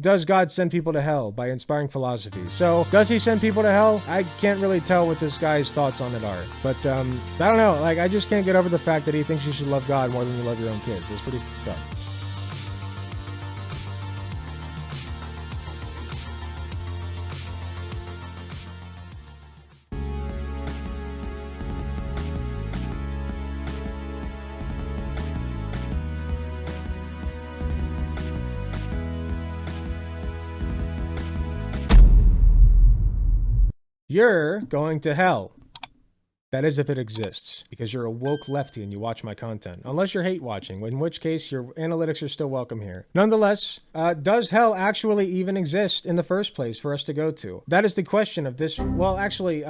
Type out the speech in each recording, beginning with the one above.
Does God Send People to Hell by Inspiring Philosophy. So, does he send people to hell? I can't really tell what this guy's thoughts on it are. But, I don't know. Like, I just can't get over the fact that he thinks you should love God more than you love your own kids. It's pretty fucked up. You're going to hell. That is if it exists, because you're a woke lefty and you watch my content. Unless you're hate watching, in which case your analytics are still welcome here. Nonetheless, does hell actually even exist in the first place for us to go to? That is the question of this. Well, actually,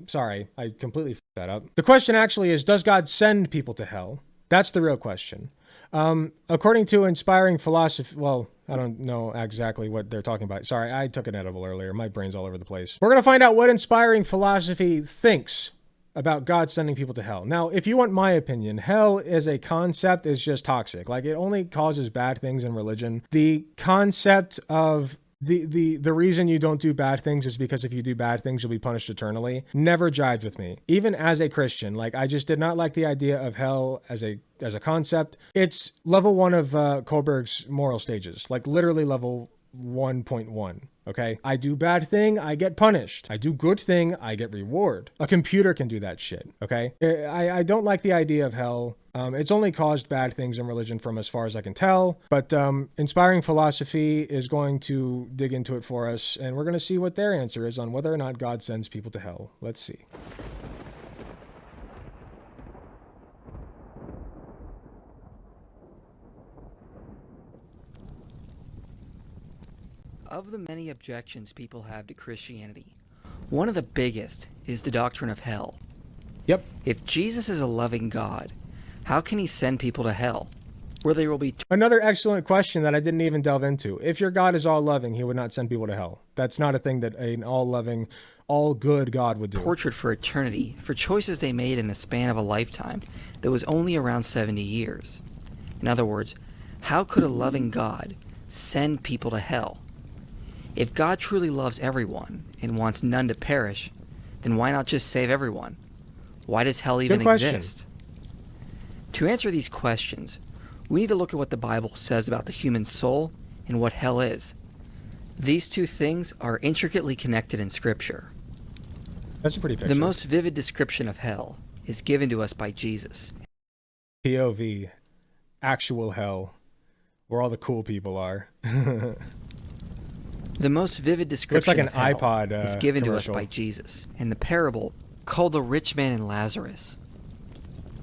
sorry, I completely fucked that up. The question actually is, does God send people to hell? That's the real question. According to Inspiring Philosophy, well, I don't know exactly what they're talking about. Sorry, I took an edible earlier. My brain's all over the place. We're going to find out what Inspiring Philosophy thinks about God sending people to hell. Now, if you want my opinion, hell as a concept is just toxic. Like, it only causes bad things in religion. The concept of the reason you don't do bad things is because if you do bad things, you'll be punished eternally. Never jives with me. Even as a Christian, like, I just did not like the idea of hell as a concept. It's level 1 of Kohlberg's moral stages, like literally level 1.1. Okay, I do bad thing, I get punished. I do good thing, I get reward. A computer can do that shit. Okay, I don't like the idea of hell. It's only caused bad things in religion from as far as I can tell. But Inspiring Philosophy is going to dig into it for us, and we're going to see what their answer is on whether or not God sends people to hell. Let's see. Of the many objections people have to Christianity, one of the biggest is the doctrine of hell. Yep. If Jesus is a loving God, how can he send people to hell, where there will be... Another excellent question that I didn't even delve into. If your God is all-loving, he would not send people to hell. That's not a thing that an all-loving, all-good God would do. Tortured for eternity for choices they made in the span of a lifetime that was only around 70 years. In other words, how could a loving God send people to hell? If God truly loves everyone and wants none to perish, then why not just save everyone? Why does hell even exist? To answer these questions, we need to look at what the Bible says about the human soul and what hell is. These two things are intricately connected in Scripture. That's a pretty picture. The most vivid description of hell is given to us by Jesus. POV, actual hell, where all the cool people are. The most vivid description looks like an of hell iPod is given commercial. to us by Jesus in the parable called the rich man and Lazarus.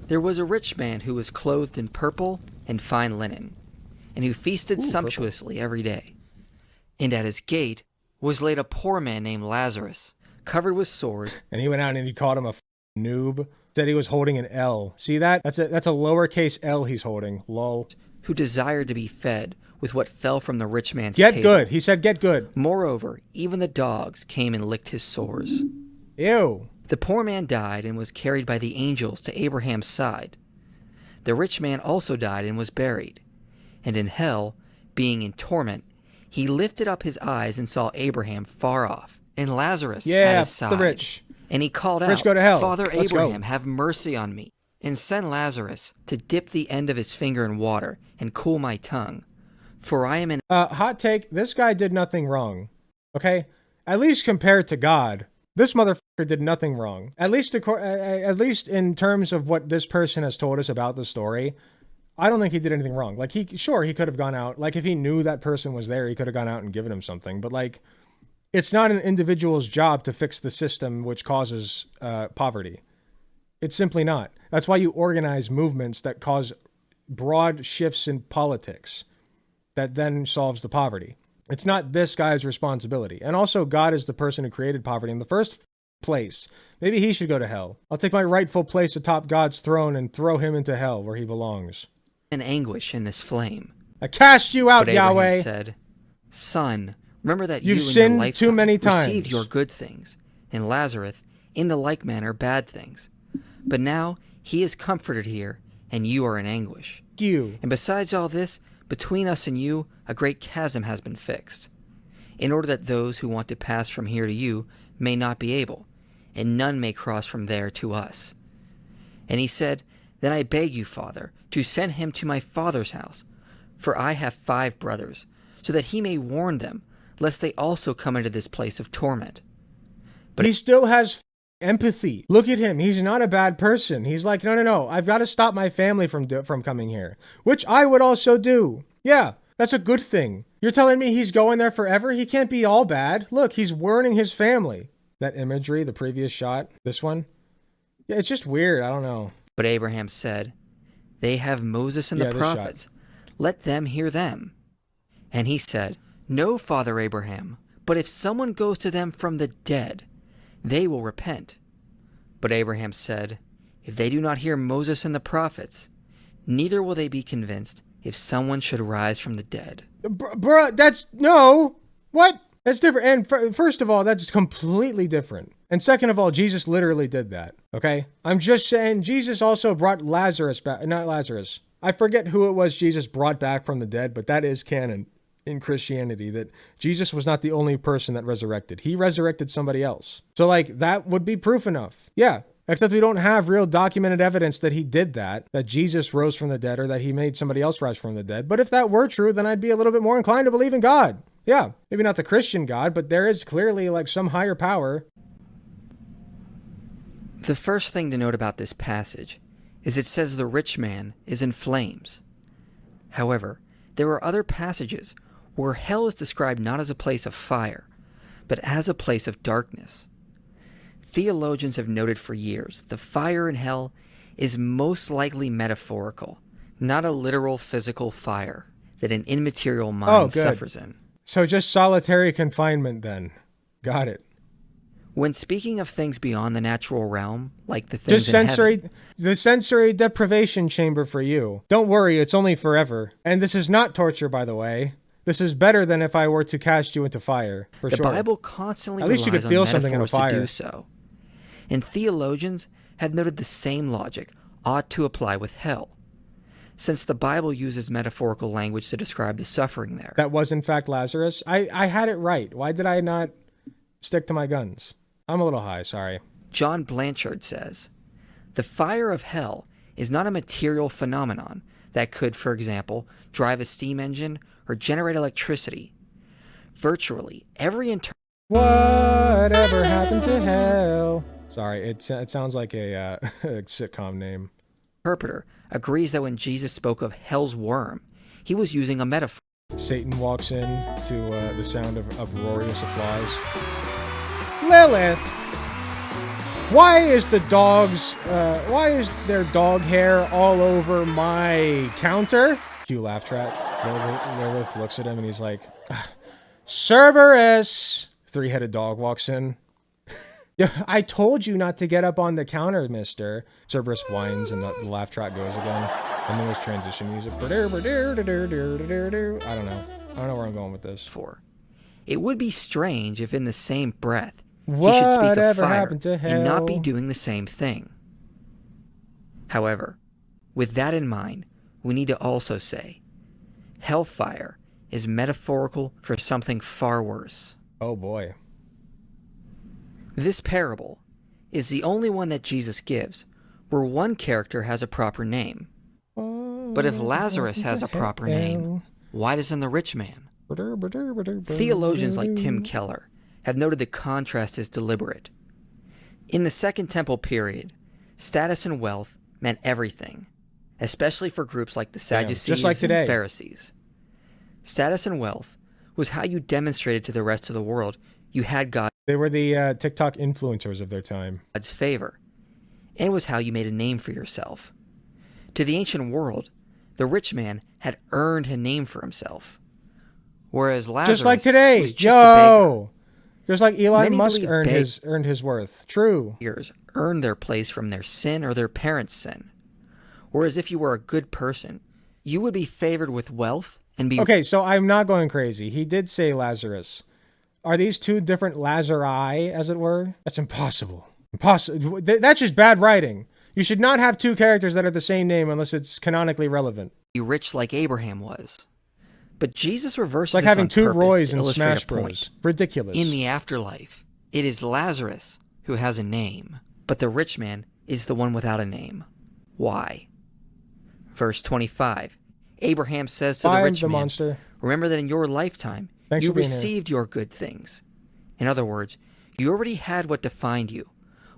There was a rich man who was clothed in purple and fine linen, and who feasted sumptuously every day. And at his gate was laid a poor man named Lazarus, covered with sores. And he went out and he called him a noob. Said he was holding an L. See that? That's a lowercase L he's holding. Lol. Who desired to be fed with what fell from the rich man's table. Get good. He said get good. Moreover, even the dogs came and licked his sores. Ew. The poor man died and was carried by the angels to Abraham's side. The rich man also died and was buried. And in hell, being in torment, he lifted up his eyes and saw Abraham far off, and Lazarus at his side. The rich. And he called Rich out, go to hell. Father Let's Abraham, go. have mercy on me, and send Lazarus to dip the end of his finger in water and cool my tongue. For I am in... hot take, this guy did nothing wrong. Okay? At least compared to God, this motherfucker did nothing wrong. At least in terms of what this person has told us about the story, I don't think he did anything wrong. Like, he could have gone out. Like, if he knew that person was there, he could have gone out and given him something. But, like, it's not an individual's job to fix the system which causes poverty. It's simply not. That's why you organize movements that cause broad shifts in politics that then solves the poverty. It's not this guy's responsibility. And also, God is the person who created poverty in the first place. Maybe he should go to hell. I'll take my rightful place atop God's throne and throw him into hell where he belongs. In anguish in this flame. I cast you out, but Abraham Yahweh. Said, Son, remember that You've you in sinned your lifetime too many times. received your good things, and Lazarus in the like manner bad things. But now he is comforted here, and you are in anguish. You. And besides all this, between us and you, a great chasm has been fixed, in order that those who want to pass from here to you may not be able, and none may cross from there to us. And he said, Then I beg you, Father, to send him to my father's house, for I have 5 brothers, so that he may warn them, lest they also come into this place of torment. But he still has empathy. Look at him. He's not a bad person. He's like, no. I've got to stop my family from coming here, which I would also do. Yeah, that's a good thing. You're telling me he's going there forever? He can't be all bad. Look, he's warning his family. That imagery, the previous shot, this one. Yeah, it's just weird. I don't know. But Abraham said, They have Moses and the prophets. Let them hear them. And he said, No, Father Abraham, but if someone goes to them from the dead, they will repent. But Abraham said, If they do not hear Moses and the prophets, neither will they be convinced if someone should rise from the dead. Bruh, that's... No! What? That's different. And first of all, that's completely different. And second of all, Jesus literally did that, okay? I'm just saying, Jesus also brought Lazarus back. Not Lazarus. I forget who it was Jesus brought back from the dead, but that is canon in Christianity, that Jesus was not the only person that resurrected. He resurrected somebody else. So, like, that would be proof enough. Yeah. Except we don't have real documented evidence that he did that Jesus rose from the dead, or that he made somebody else rise from the dead. But if that were true, then I'd be a little bit more inclined to believe in God. Yeah, maybe not the Christian God, but there is clearly like some higher power. The first thing to note about this passage is it says the rich man is in flames. However, there are other passages where hell is described not as a place of fire, but as a place of darkness. Theologians have noted for years the fire in hell is most likely metaphorical, not a literal physical fire that an immaterial mind suffers in. So just solitary confinement then. Got it. When speaking of things beyond the natural realm, like the things in heaven, the sensory deprivation chamber for you. Don't worry, it's only forever. And this is not torture, by the way. This is better than if I were to cast you into fire, for sure. The Bible constantly At least you could feel something in a fire to do so. And theologians have noted the same logic ought to apply with hell, since the Bible uses metaphorical language to describe the suffering there. That was in fact Lazarus. I had it right. Why did I not stick to my guns? I'm a little high, sorry. John Blanchard says, The fire of hell is not a material phenomenon that could, for example, drive a steam engine or generate electricity. Virtually every Whatever happened to hell? Sorry, it sounds like a sitcom name. Interpreter agrees that when Jesus spoke of hell's worm, he was using a metaphor. Satan walks in to the sound of uproarious applause. Lilith! Why is there dog hair all over my counter? Cue laugh track. Lilith looks at him and he's like, Cerberus! 3-headed dog walks in. Yeah, I told you not to get up on the counter, mister. Cerberus whines and the laugh track goes again. And then there's transition music. I don't know. I don't know where I'm going with this. It would be strange if in the same breath he should speak of fire and not be doing the same thing. However, with that in mind, we need to also say, hellfire is metaphorical for something far worse. Oh boy. This parable is the only one that Jesus gives where one character has a proper name. But if Lazarus has a proper name, why doesn't the rich man? Theologians like Tim Keller have noted the contrast is deliberate. In the Second Temple period, status and wealth meant everything, especially for groups like the Sadducees and Pharisees. Status and wealth was how you demonstrated to the rest of the world you had God. They were the TikTok influencers of their time. God's favor, and was how you made a name for yourself. To the ancient world, the rich man had earned a name for himself, whereas Lazarus just like today, was just a beggar. Just like Elon Musk earned his worth. True. Earned their place from their sin or their parents' sin. Whereas if you were a good person, you would be favored with wealth and be... Okay, so I'm not going crazy. He did say Lazarus. Are these two different Lazari, as it were? That's impossible. Impossible. That's just bad writing. You should not have two characters that are the same name unless it's canonically relevant. Be rich like Abraham was. But Jesus reverses It's like this having on two purpose Roys to in illustrate Smash a point. Bros. Ridiculous. In the afterlife, it is Lazarus who has a name, but the rich man is the one without a name. Why? Verse 25. Abraham says to the rich man, monster. remember that in your lifetime, Thanks you for being here. received your good things. In other words, you already had what defined you,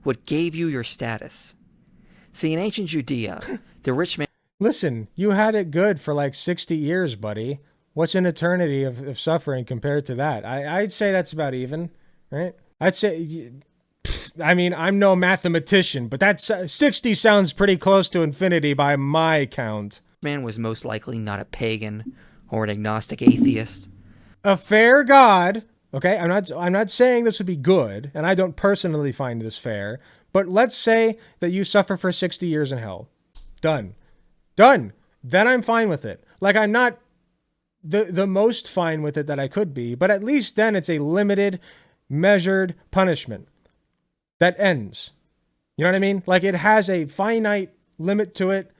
what gave you your status. See, in ancient Judea, the rich man Listen, you had it good for like 60 years, buddy. What's an eternity of suffering compared to that? I'd say that's about even, right? I'd say, I mean, I'm no mathematician, but that's 60 sounds pretty close to infinity by my count. was most likely not a pagan or an agnostic atheist. A fair God, okay? I'm not saying this would be good, and I don't personally find this fair, but let's say that you suffer for 60 years in hell. Done. Then I'm fine with it. Like, I'm not the most fine with it that I could be, but at least then it's a limited, measured punishment that ends. You know what I mean? Like, it has a finite limit to it,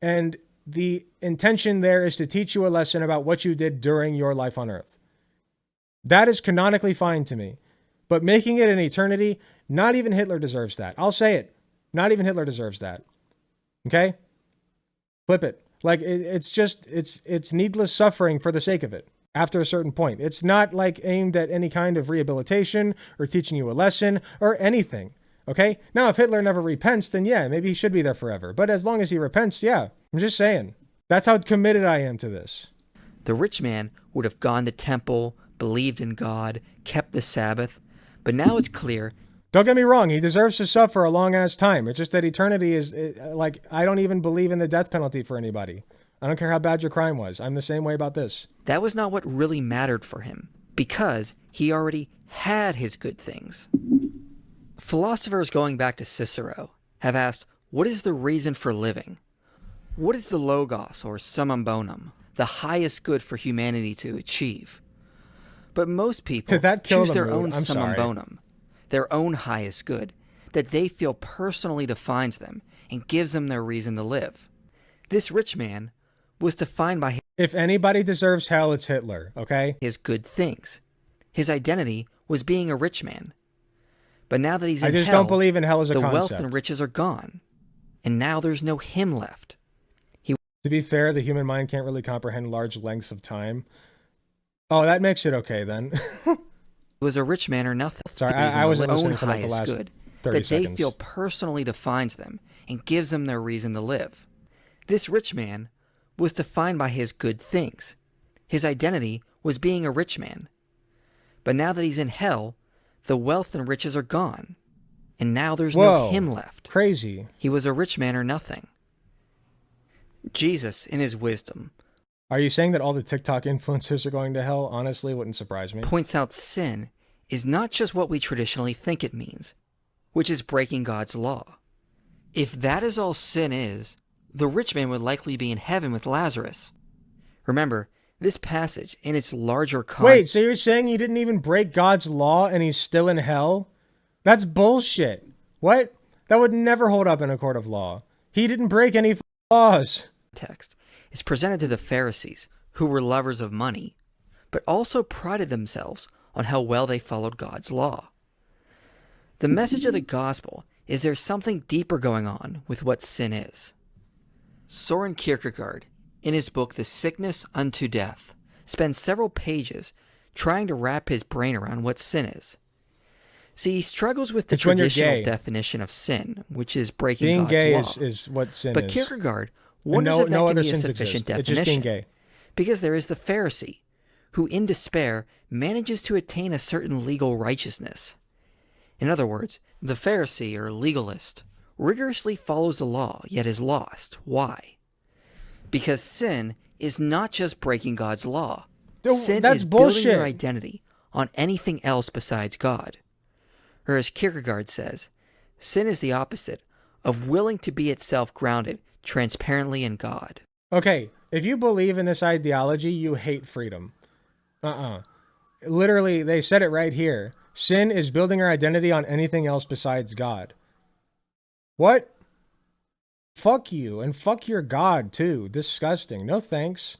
and the intention there is to teach you a lesson about what you did during your life on earth. That is canonically fine to me. But making it an eternity, not even Hitler deserves that. I'll say it. Not even Hitler deserves that. Okay? Flip it. Like, it's needless suffering for the sake of it after a certain point. It's not like aimed at any kind of rehabilitation or teaching you a lesson or anything. Okay? Now, if Hitler never repents, then yeah, maybe he should be there forever. But as long as he repents, yeah. I'm just saying. That's how committed I am to this. The rich man would have gone to temple, believed in God, kept the Sabbath, but now it's clear. Don't get me wrong, he deserves to suffer a long-ass time. It's just that eternity is, like, I don't even believe in the death penalty for anybody. I don't care how bad your crime was. I'm the same way about this. That was not what really mattered for him, because he already had his good things. Philosophers going back to Cicero have asked, what is the reason for living? What is the logos, or summum bonum, the highest good for humanity to achieve? But most people choose their own summum bonum, their own highest good, that they feel personally defines them and gives them their reason to live. This rich man was defined by if anybody deserves hell, it's Hitler, okay? His good things. His identity was being a rich man. But now that he's in hell, I just don't believe in hell as a concept. The wealth and riches are gone, and now there's no him left. To be fair, the human mind can't really comprehend large lengths of time. Oh, that makes it okay then. Was a rich man or nothing. Sorry, I wasn't listening for like the last good, 30 that seconds. They feel personally defines them and gives them their reason to live. This rich man was defined by his good things. His identity was being a rich man. But now that he's in hell, the wealth and riches are gone, and now there's no him left. Crazy. He was a rich man or nothing. Jesus, in his wisdom, are you saying that all the TikTok influencers are going to hell? Honestly, wouldn't surprise me. Points out sin is not just what we traditionally think it means, which is breaking God's law. If that is all sin is, the rich man would likely be in heaven with Lazarus. Remember, this passage, in its larger context... Wait, so you're saying he didn't even break God's law and he's still in hell? That's bullshit. What? That would never hold up in a court of law. He didn't break any laws. Text is presented to the Pharisees, who were lovers of money, but also prided themselves on how well they followed God's law. The message of the gospel is there's something deeper going on with what sin is. Soren Kierkegaard, in his book The Sickness Unto Death, spends several pages trying to wrap his brain around what sin is. See, he struggles with the traditional definition of sin, which is breaking God's law. Being gay is what sin is. But Kierkegaard wonders if that can be a sufficient definition. It's just being gay. Because there is the Pharisee, who in despair manages to attain a certain legal righteousness. In other words, the Pharisee, or legalist, rigorously follows the law, yet is lost. Why? Because sin is not just breaking God's law. Sin is building your identity on anything else besides God. Or as Kierkegaard says, sin is the opposite of willing to be itself grounded transparently in God. Okay, if you believe in this ideology, you hate freedom. Literally, they said it right here. Sin is building our identity on anything else besides God. What? Fuck you, and fuck your God, too. Disgusting. No thanks.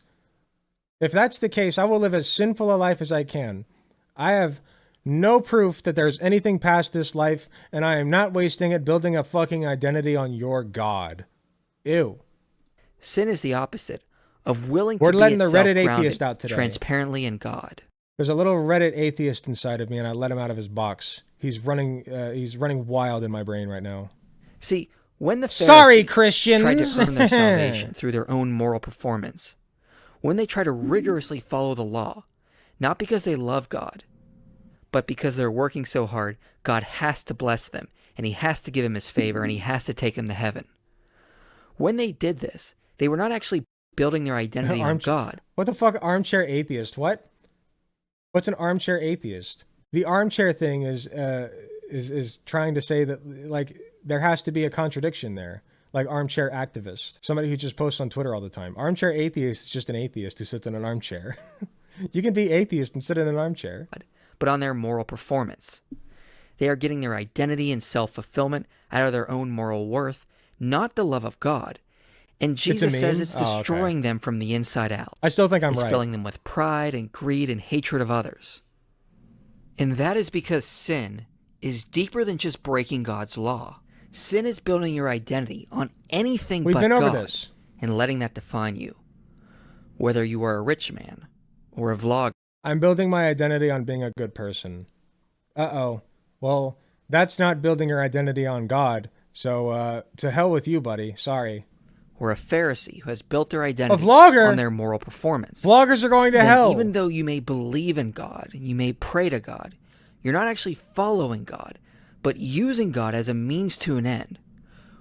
If that's the case, I will live as sinful a life as I can. I have no proof that there's anything past this life, and I am not wasting it building a fucking identity on your God. Ew. Sin is the opposite of willing We're to be letting the itself Reddit atheist grounded out today. transparently in God. There's a little Reddit atheist inside of me, and I let him out of his box. He's running wild in my brain right now. See, when the Sorry, Pharisees Christians tried to earn their salvation through their own moral performance, when they try to rigorously follow the law, not because they love God, but because they're working so hard, God has to bless them, and he has to give them his favor, and he has to take them to heaven. When they did this, they were not actually building their identity on God. What the fuck, armchair atheist? What? What's an armchair atheist? The armchair thing is trying to say that, like, there has to be a contradiction there. Like armchair activist, somebody who just posts on Twitter all the time. Armchair atheist is just an atheist who sits in an armchair. You can be atheist and sit in an armchair. But on their moral performance. They are getting their identity and self-fulfillment out of their own moral worth, not the love of God. And Jesus says it's destroying them from the inside out. I still think I'm it's right. filling them with pride and greed and hatred of others. And that is because sin is deeper than just breaking God's law. Sin is building your identity on anything We've but been over God this. and letting that define you. Whether you are a rich man or a vlogger. I'm building my identity on being a good person. Uh-oh. Well, that's not building your identity on God. So, to hell with you, buddy. Sorry. Or a Pharisee who has built their identity on their moral performance. Vloggers are going to hell. Even though you may believe in God, you may pray to God, you're not actually following God, but using God as a means to an end,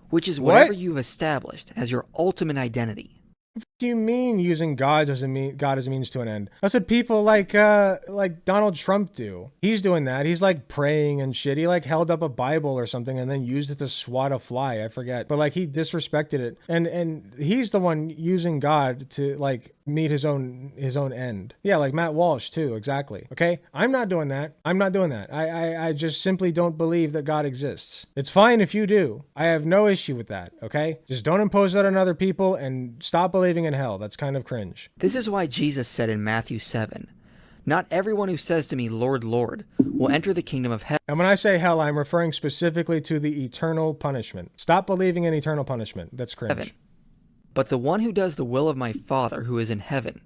which is whatever you've established as your ultimate identity. What do you mean using God as a means to an end? That's what people like Donald Trump do. He's doing that. He's like praying and shit. He like held up a Bible or something and then used it to swat a fly. I forget. But like he disrespected it. And he's the one using God to like meet his own end. Yeah, like Matt Walsh too. Exactly. Okay? I'm not doing that. I'm not doing that. I just simply don't believe that God exists. It's fine if you do. I have no issue with that. Okay? Just don't impose that on other people and stop believing in hell. That's kind of cringe. This is why Jesus said in Matthew 7, "Not everyone who says to me, 'Lord, Lord,' will enter the kingdom of heaven." And when I say hell, I'm referring specifically to the eternal punishment. Stop believing in eternal punishment. That's cringe. But the one who does the will of my Father who is in heaven.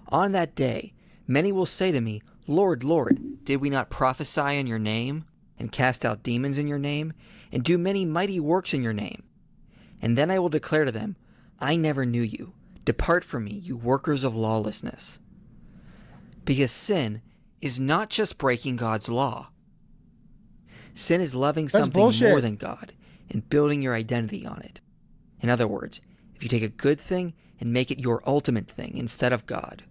On that day, many will say to me, "Lord, Lord, did we not prophesy in your name, and cast out demons in your name, and do many mighty works in your name?" And then I will declare to them, "I never knew you. Depart from me, you workers of lawlessness." Because sin is not just breaking God's law. Sin is loving something more than God and building your identity on it. In other words, if you take a good thing and make it your ultimate thing instead of God.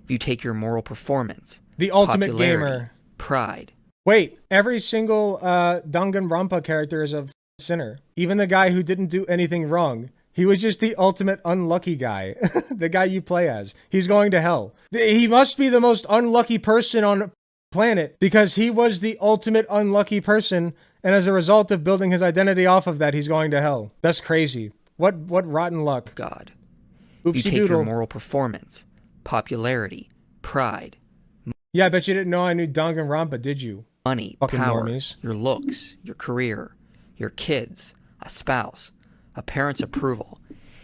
If you take your moral performance, the ultimate gamer, pride. Wait, every single Danganronpa character is a sinner. Even the guy who didn't do anything wrong. He was just the ultimate unlucky guy. The guy you play as. He's going to hell. He must be the most unlucky person on the planet because he was the ultimate unlucky person, and as a result of building his identity off of that, he's going to hell. That's crazy. What rotten luck. God. Oopsie you take doodle. your moral performance, popularity, pride. Yeah, I bet you didn't know I knew Danganronpa, did you? Money, fucking power, normies. Your looks, your career, your kids, a spouse, a parent's approval,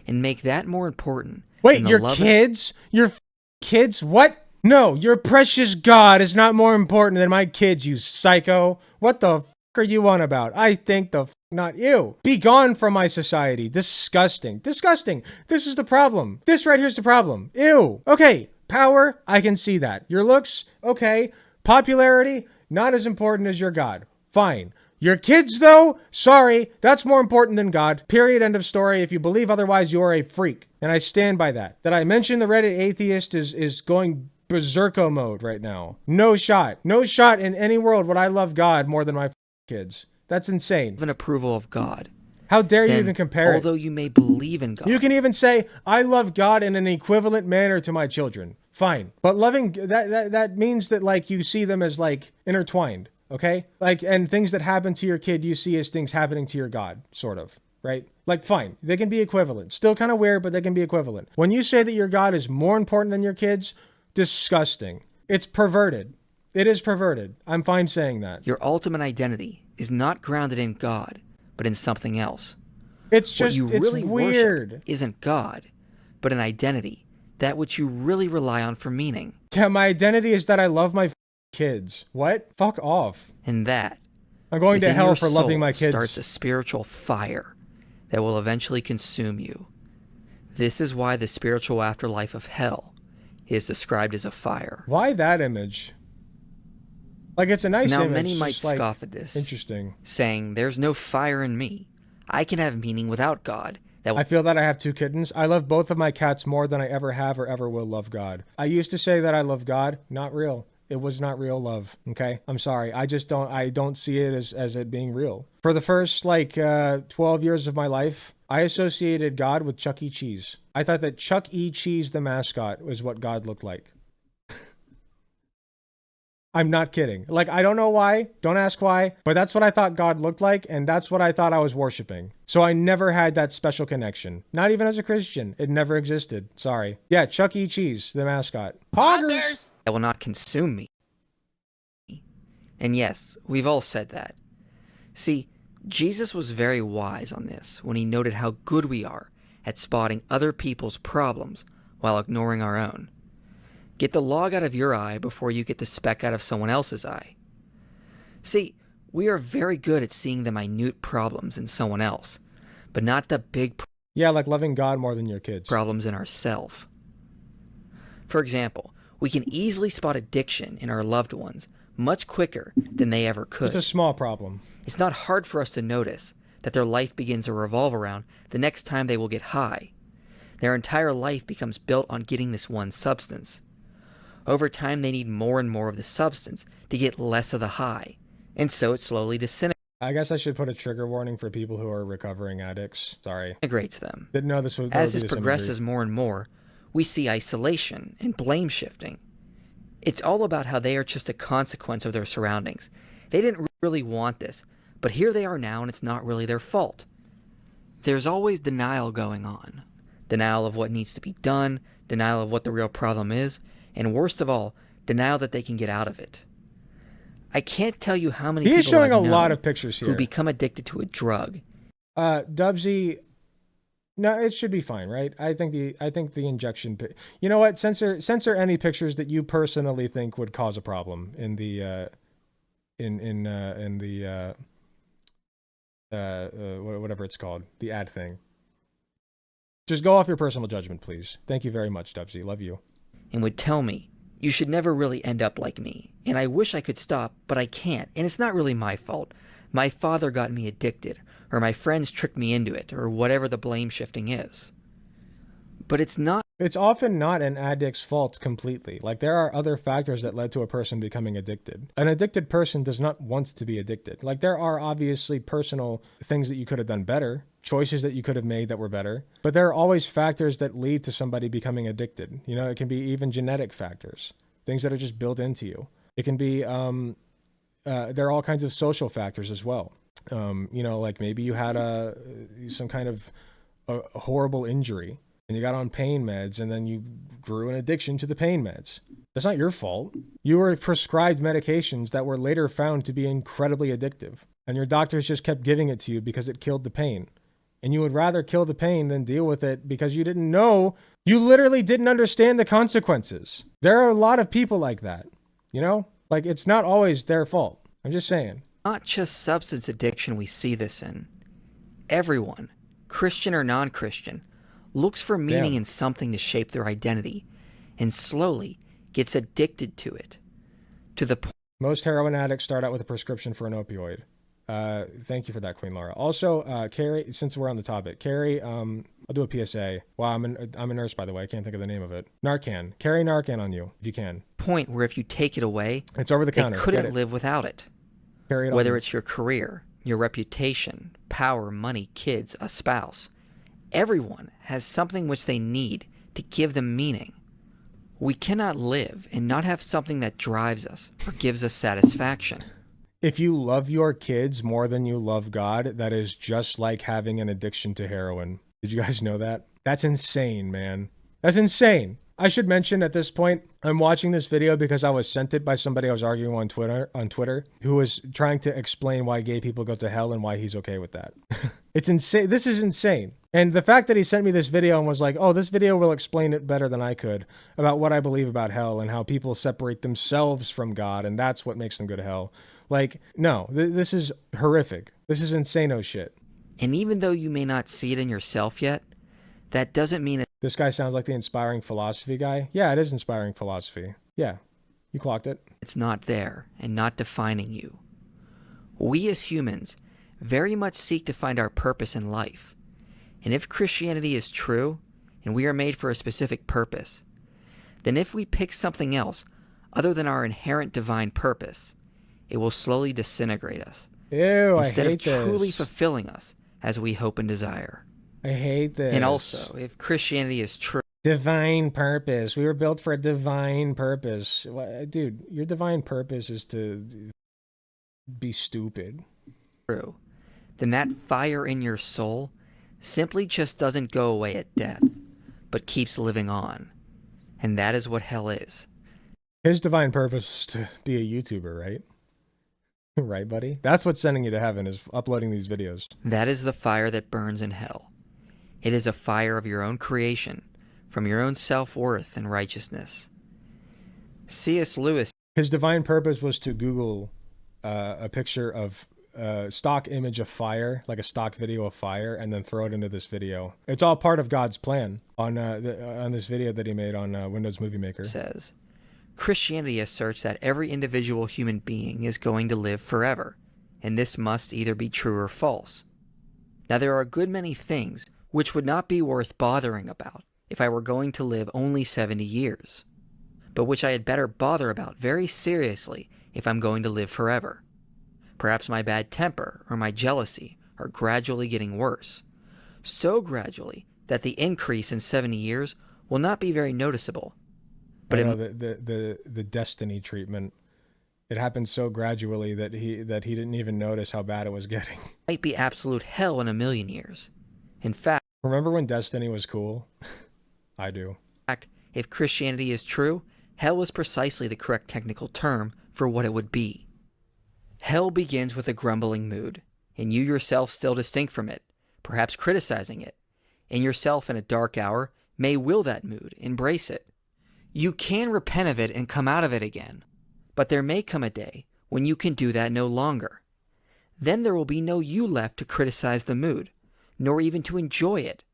and make that more important. Wait, your kids? Your kids? What? No, your precious God is not more important than my kids, you psycho. What the f are you on about? I think the f not you. Be gone from my society. Disgusting. Disgusting. This is the problem. This right here's the problem. Ew. Okay, power, I can see that. Your looks, okay. Popularity, not as important as your God. Fine. Your kids, though? Sorry, that's more important than God. Period, end of story. If you believe otherwise, you are a freak. And I stand by that. That I mentioned the Reddit atheist is going berserko mode right now. No shot. No shot in any world would I love God more than my kids. That's insane. An approval of God. How dare you even compare although you may believe in God. You can even say, I love God in an equivalent manner to my children. Fine. But loving, that means that, like, you see them as, like, intertwined. Okay? Like, and things that happen to your kid, you see as things happening to your God, sort of, right? Like, fine, they can be equivalent. Still kind of weird, but they can be equivalent. When you say that your God is more important than your kids, disgusting. It's perverted. It is perverted. I'm fine saying that. Your ultimate identity is not grounded in God, but in something else. It's just, what you really weird. worship isn't God, but an identity, that which you really rely on for meaning. Yeah, my identity is that I love my kids. What? Fuck off. And that, I'm going to within hell your for loving soul, my kids. starts a spiritual fire that will eventually consume you. This is why the spiritual afterlife of hell is described as a fire. Why that image? Like, it's a nice Now, image. many might just, like, scoff at this, interesting. saying, there's no fire in me. I can have meaning without God. I feel that I have 2 kittens. I love both of my cats more than I ever have or ever will love God. I used to say that I love God. Not real. It was not real love. Okay? I'm sorry. I don't see it as it being real. For the first 12 years of my life, I associated God with Chuck E. Cheese. I thought that Chuck E. Cheese, the mascot, was what God looked like. I'm not kidding. Like, I don't know why. Don't ask why. But that's what I thought God looked like, and that's what I thought I was worshiping. So I never had that special connection. Not even as a Christian. It never existed. Sorry. Yeah, Chuck E. Cheese, the mascot. Poggers! That will not consume me. And yes, we've all said that. See, Jesus was very wise on this when he noted how good we are at spotting other people's problems while ignoring our own. Get the log out of your eye before you get the speck out of someone else's eye. See, we are very good at seeing the minute problems in someone else, but not the big Yeah, like loving God more than your kids. problems in ourselves. For example, we can easily spot addiction in our loved ones much quicker than they ever could. It's a small problem. It's not hard for us to notice that their life begins to revolve around the next time they will get high. Their entire life becomes built on getting this one substance. Over time, they need more and more of the substance to get less of the high, and so it slowly disintegrates I guess I should put a trigger warning for people who are recovering addicts. Sorry. them. Didn't know this would As be this progresses more and more, we see isolation and blame shifting. It's all about how they are just a consequence of their surroundings. They didn't really want this, but here they are now, and it's not really their fault. There's always denial going on. Denial of what needs to be done, denial of what the real problem is, and worst of all, denial that they can get out of it. I can't tell you how many He is people showing I've a known lot of pictures here. who become addicted to a drug. Dubsy, no, it should be fine, right? I think the injection. You know what? Censor any pictures that you personally think would cause a problem in the whatever it's called, the ad thing. Just go off your personal judgment, please. Thank you very much, Dubsy. Love you. And would tell me, you should never really end up like me. And I wish I could stop, but I can't. And it's not really my fault. My father got me addicted, or my friends tricked me into it, or whatever the blame shifting is. But it's not. It's often not an addict's fault completely. Like, there are other factors that led to a person becoming addicted. An addicted person does not want to be addicted. Like, there are obviously personal things that you could have done better, choices that you could have made that were better, but there are always factors that lead to somebody becoming addicted. You know, it can be even genetic factors, things that are just built into you. It can be, there are all kinds of social factors as well. You know, like maybe you had some kind of a horrible injury, and you got on pain meds, and then you grew an addiction to the pain meds. That's not your fault. You were prescribed medications that were later found to be incredibly addictive, and your doctors just kept giving it to you because it killed the pain. And you would rather kill the pain than deal with it because you didn't know, you literally didn't understand the consequences. There are a lot of people like that, you know? Like, it's not always their fault. I'm just saying. Not just substance addiction we see this in. Everyone, Christian or non-Christian, looks for meaning in something to shape their identity, and slowly gets addicted to it. To the point. Most heroin addicts start out with a prescription for an opioid. Thank you for that, Queen Laura. Also, Carrie, since we're on the topic, Carrie, I'll do a PSA. Wow, I'm a nurse, by the way. I can't think of the name of it. Narcan. Carry Narcan on you, if you can. Point where if you take it away, it's over the counter. They couldn't live without it. Carry it on. Whether it's your career, your reputation, power, money, kids, a spouse. Everyone has something which they need to give them meaning. We cannot live and not have something that drives us or gives us satisfaction. If you love your kids more than you love God, that is just like having an addiction to heroin. Did you guys know that? That's insane, man. That's insane. I should mention at this point, I'm watching this video because I was sent it by somebody I was arguing on Twitter, who was trying to explain why gay people go to hell and why he's okay with that. It's insane. This is insane. And the fact that he sent me this video and was like, oh, this video will explain it better than I could about what I believe about hell and how people separate themselves from God, and that's what makes them go to hell. Like, no, this is horrific. This is insano shit. And even though you may not see it in yourself yet, that doesn't mean This guy sounds like the inspiring philosophy guy. Yeah, it is inspiring philosophy. Yeah, you clocked it. it's not there and not defining you. We as humans very much seek to find our purpose in life. And if Christianity is true, and we are made for a specific purpose, then if we pick something else other than our inherent divine purpose, it will slowly disintegrate us, Ew, instead I of hate truly this. fulfilling us as we hope and desire. I hate this. And also, if Christianity is true, divine purpose. We were built for a divine purpose. Dude, your divine purpose is to be stupid. then that fire in your soul simply just doesn't go away at death, but keeps living on. And that is what hell is. His divine purpose is to be a YouTuber, right? Right, buddy? That's what's sending you to heaven, is uploading these videos. That is the fire that burns in hell. It is a fire of your own creation, from your own self-worth and righteousness. C.S. Lewis. His divine purpose was to Google a picture of a stock image of fire, like a stock video of fire, and then throw it into this video. It's all part of God's plan on this video that he made on Windows Movie Maker. Says, Christianity asserts that every individual human being is going to live forever, and this must either be true or false. Now, there are a good many things which would not be worth bothering about if I were going to live only 70 years, but which I had better bother about very seriously if I'm going to live forever. Perhaps my bad temper or my jealousy are gradually getting worse, so gradually that the increase in 70 years will not be very noticeable. But I know the destiny treatment, it happened so gradually that he didn't even notice how bad it was getting. Might be absolute hell in a million years. In fact, Remember when Destiny was cool? I do. if Christianity is true, hell is precisely the correct technical term for what it would be. Hell begins with a grumbling mood, and you yourself still distinct from it, perhaps criticizing it, and yourself in a dark hour may will that mood, embrace it. You can repent of it and come out of it again, but there may come a day when you can do that no longer. Then there will be no you left to criticize the mood, nor even to enjoy it,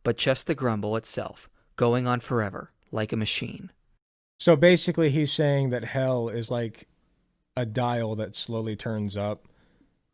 but just the grumble itself, going on forever, like a machine. So basically he's saying that hell is like a dial that slowly turns up,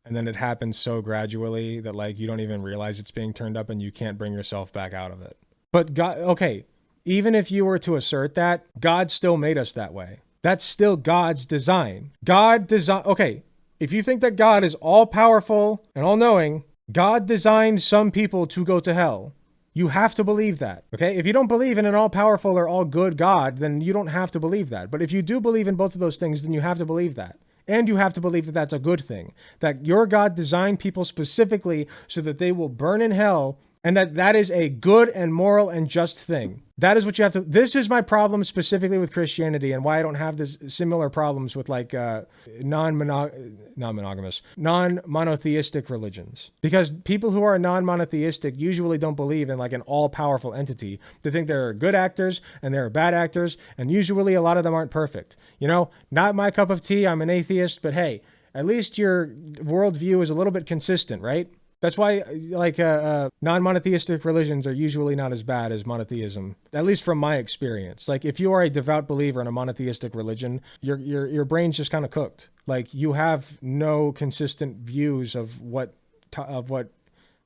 and then it happens so gradually that like you don't even realize it's being turned up and you can't bring yourself back out of it. But God, okay, even if you were to assert that, God still made us that way. That's still God's design. Okay, if you think that God is all-powerful and all-knowing, God designed some people to go to hell. You have to believe that, okay? If you don't believe in an all-powerful or all-good God, then you don't have to believe that. But if you do believe in both of those things, then you have to believe that. And you have to believe that that's a good thing. That your God designed people specifically so that they will burn in hell, and that is a good and moral and just thing. That is what you have to... This is my problem specifically with Christianity and why I don't have this similar problems with like non-monotheistic religions. Because people who are non-monotheistic usually don't believe in like an all-powerful entity. They think there are good actors and there are bad actors, and usually a lot of them aren't perfect. You know, not my cup of tea. I'm an atheist, but hey, at least your worldview is a little bit consistent, right? That's why, like, non-monotheistic religions are usually not as bad as monotheism, at least from my experience. Like, if you are a devout believer in a monotheistic religion, your brain's just kind of cooked. Like, you have no consistent views of what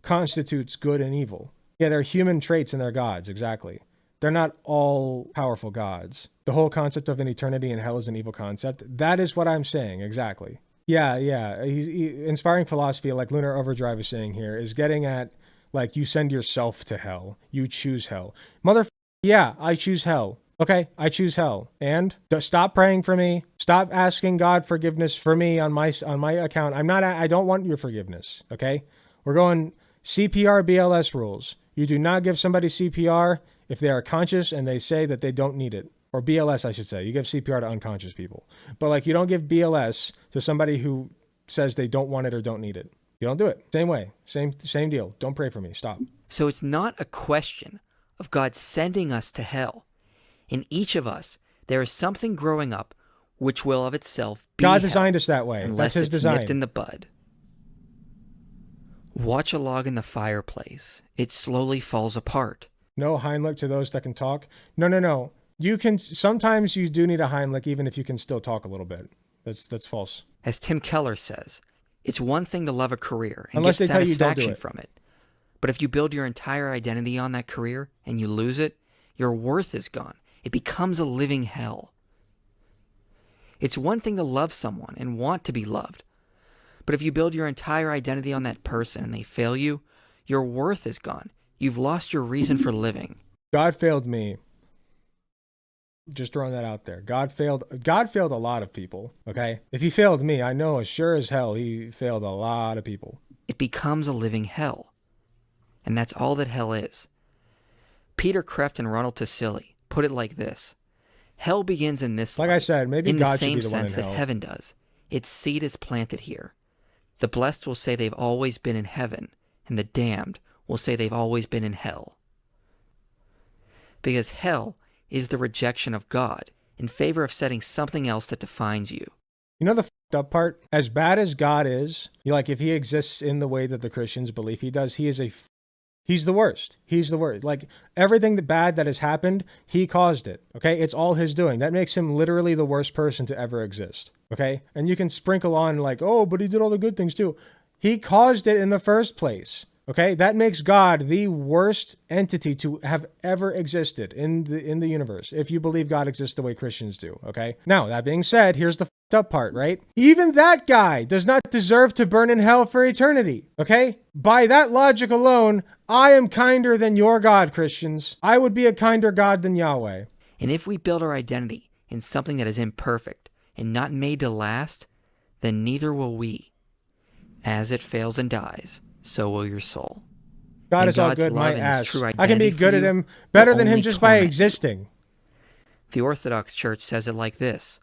constitutes good and evil. Yeah, they're human traits and they're gods, exactly. They're not all powerful gods. The whole concept of an eternity in hell is an evil concept. That is what I'm saying, exactly. Yeah. Inspiring philosophy, like Lunar Overdrive is saying here, is getting at, like, you send yourself to hell. You choose hell. Yeah, I choose hell. Okay, I choose hell. And stop praying for me. Stop asking God forgiveness for me on my account. I don't want your forgiveness, okay? We're going CPR BLS rules. You do not give somebody CPR if they are conscious and they say that they don't need it. Or BLS, I should say. You give CPR to unconscious people. But like, you don't give BLS to somebody who says they don't want it or don't need it. You don't do it. Same way. Same deal. Don't pray for me. Stop. So it's not a question of God sending us to hell. In each of us, there is something growing up which will of itself be God designed hell, us that way. unless That's his it's design. nipped in the bud. Watch a log in the fireplace. It slowly falls apart. No Heimlich to those that can talk. No. You can, sometimes you do need a Heimlich even if you can still talk a little bit. That's false. As Tim Keller says, it's one thing to love a career and Unless get they tell you don't do satisfaction it. from it. But if you build your entire identity on that career and you lose it, your worth is gone. It becomes a living hell. It's one thing to love someone and want to be loved. But if you build your entire identity on that person and they fail you, your worth is gone. You've lost your reason for living. God failed me. Just throwing that out there. God failed a lot of people, okay? If he failed me, I know as sure as hell he failed a lot of people. It becomes a living hell. And that's all that hell is. Peter Kreeft and Ronald Tassili put it like this. Hell begins in this Like life, I said, maybe in God the should same be the one in sense that hell. heaven does. Its seed is planted here. The blessed will say they've always been in heaven, and the damned will say they've always been in hell. Because hell is the rejection of God in favor of setting something else that defines you. You know the fucked up part? As bad as God is, if he exists in the way that the Christians believe he does, he's the worst. He's the worst. Like, everything bad that has happened, he caused it, okay? It's all his doing. That makes him literally the worst person to ever exist, okay? And you can sprinkle on oh, but he did all the good things too. He caused it in the first place, okay? That makes God the worst entity to have ever existed in the universe, if you believe God exists the way Christians do, okay? Now, that being said, here's the up part, right? Even that guy does not deserve to burn in hell for eternity, okay? By that logic alone, I am kinder than your God, Christians. I would be a kinder God than Yahweh. And if we build our identity in something that is imperfect and not made to last, then neither will we. As it fails and dies, so will your soul. God And is all God's good, my love and his ass. true I can be identity for good at you him better will than him only just by torment you. existing. The Orthodox Church says it like this.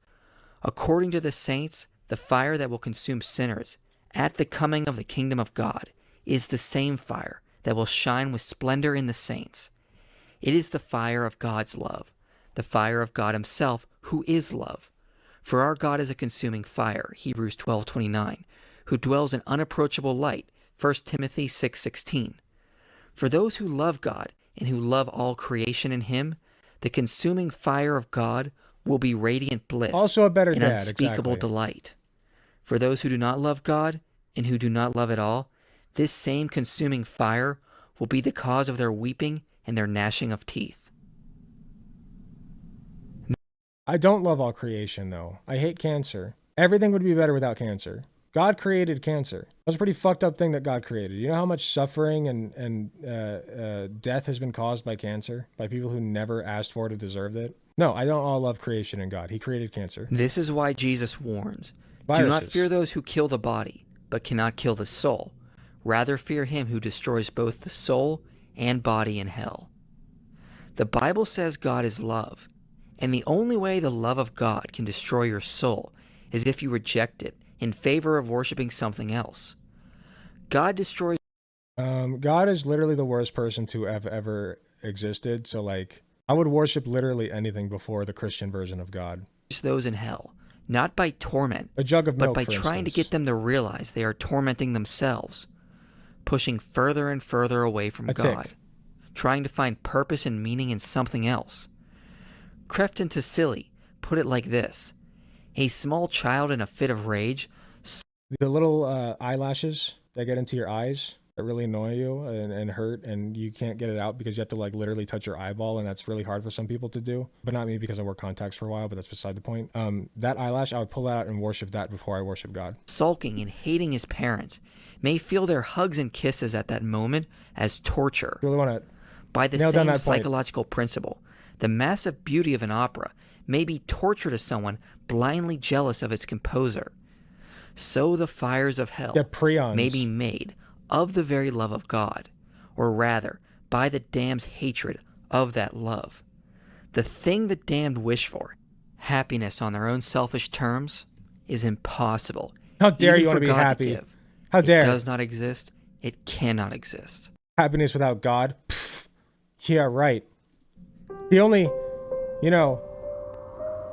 According to the saints, the fire that will consume sinners at the coming of the kingdom of God is the same fire that will shine with splendor in the saints. It is the fire of God's love, the fire of God himself, who is love. For our God is a consuming fire, Hebrews 12:29, who dwells in unapproachable light, 1 Timothy 6:16. For those who love God and who love all creation in him, the consuming fire of God will be radiant bliss Also a better and dad, unspeakable exactly. delight. For those who do not love God and who do not love at all, this same consuming fire will be the cause of their weeping and their gnashing of teeth. I don't love all creation, though. I hate cancer. Everything would be better without cancer. God created cancer. That's a pretty fucked up thing that God created. You know how much suffering and death has been caused by cancer? By people who never asked for it or deserved it? No, I don't all love creation and God. He created cancer. This is why Jesus warns, do not Viruses. fear those who kill the body, but cannot kill the soul. Rather fear him who destroys both the soul and body in hell. The Bible says God is love, and the only way the love of God can destroy your soul is if you reject it in favor of worshiping something else. God destroys God is literally the worst person to have ever existed. So, I would worship literally anything before the Christian version of God. those in hell, not by torment, A jug of but milk, by for trying to instance. get them to realize they are tormenting themselves, pushing further and further away from A tick. God, trying to find purpose and meaning in something else. Kreeft and Tassili put it like this. A small child in a fit of rage The little eyelashes that get into your eyes that really annoy you and hurt, and you can't get it out because you have to literally touch your eyeball, and that's really hard for some people to do. But not me, because I wore contacts for a while, but that's beside the point. That eyelash, I would pull that out and worship that before I worship God. sulking and hating his parents may feel their hugs and kisses at that moment as torture. You really want to By the nail down same that point. psychological principle, The massive beauty of an opera may be torture to someone blindly jealous of its composer. So the fires of hell Yeah, prions. may be made of the very love of God, or rather, by the damned's hatred of that love. The thing the damned wish for, happiness on their own selfish terms, is impossible. How dare Even you want for to be God happy? give. How dare? It does not exist. It cannot exist. Happiness without God? Pfft. Yeah, right. He only, you know,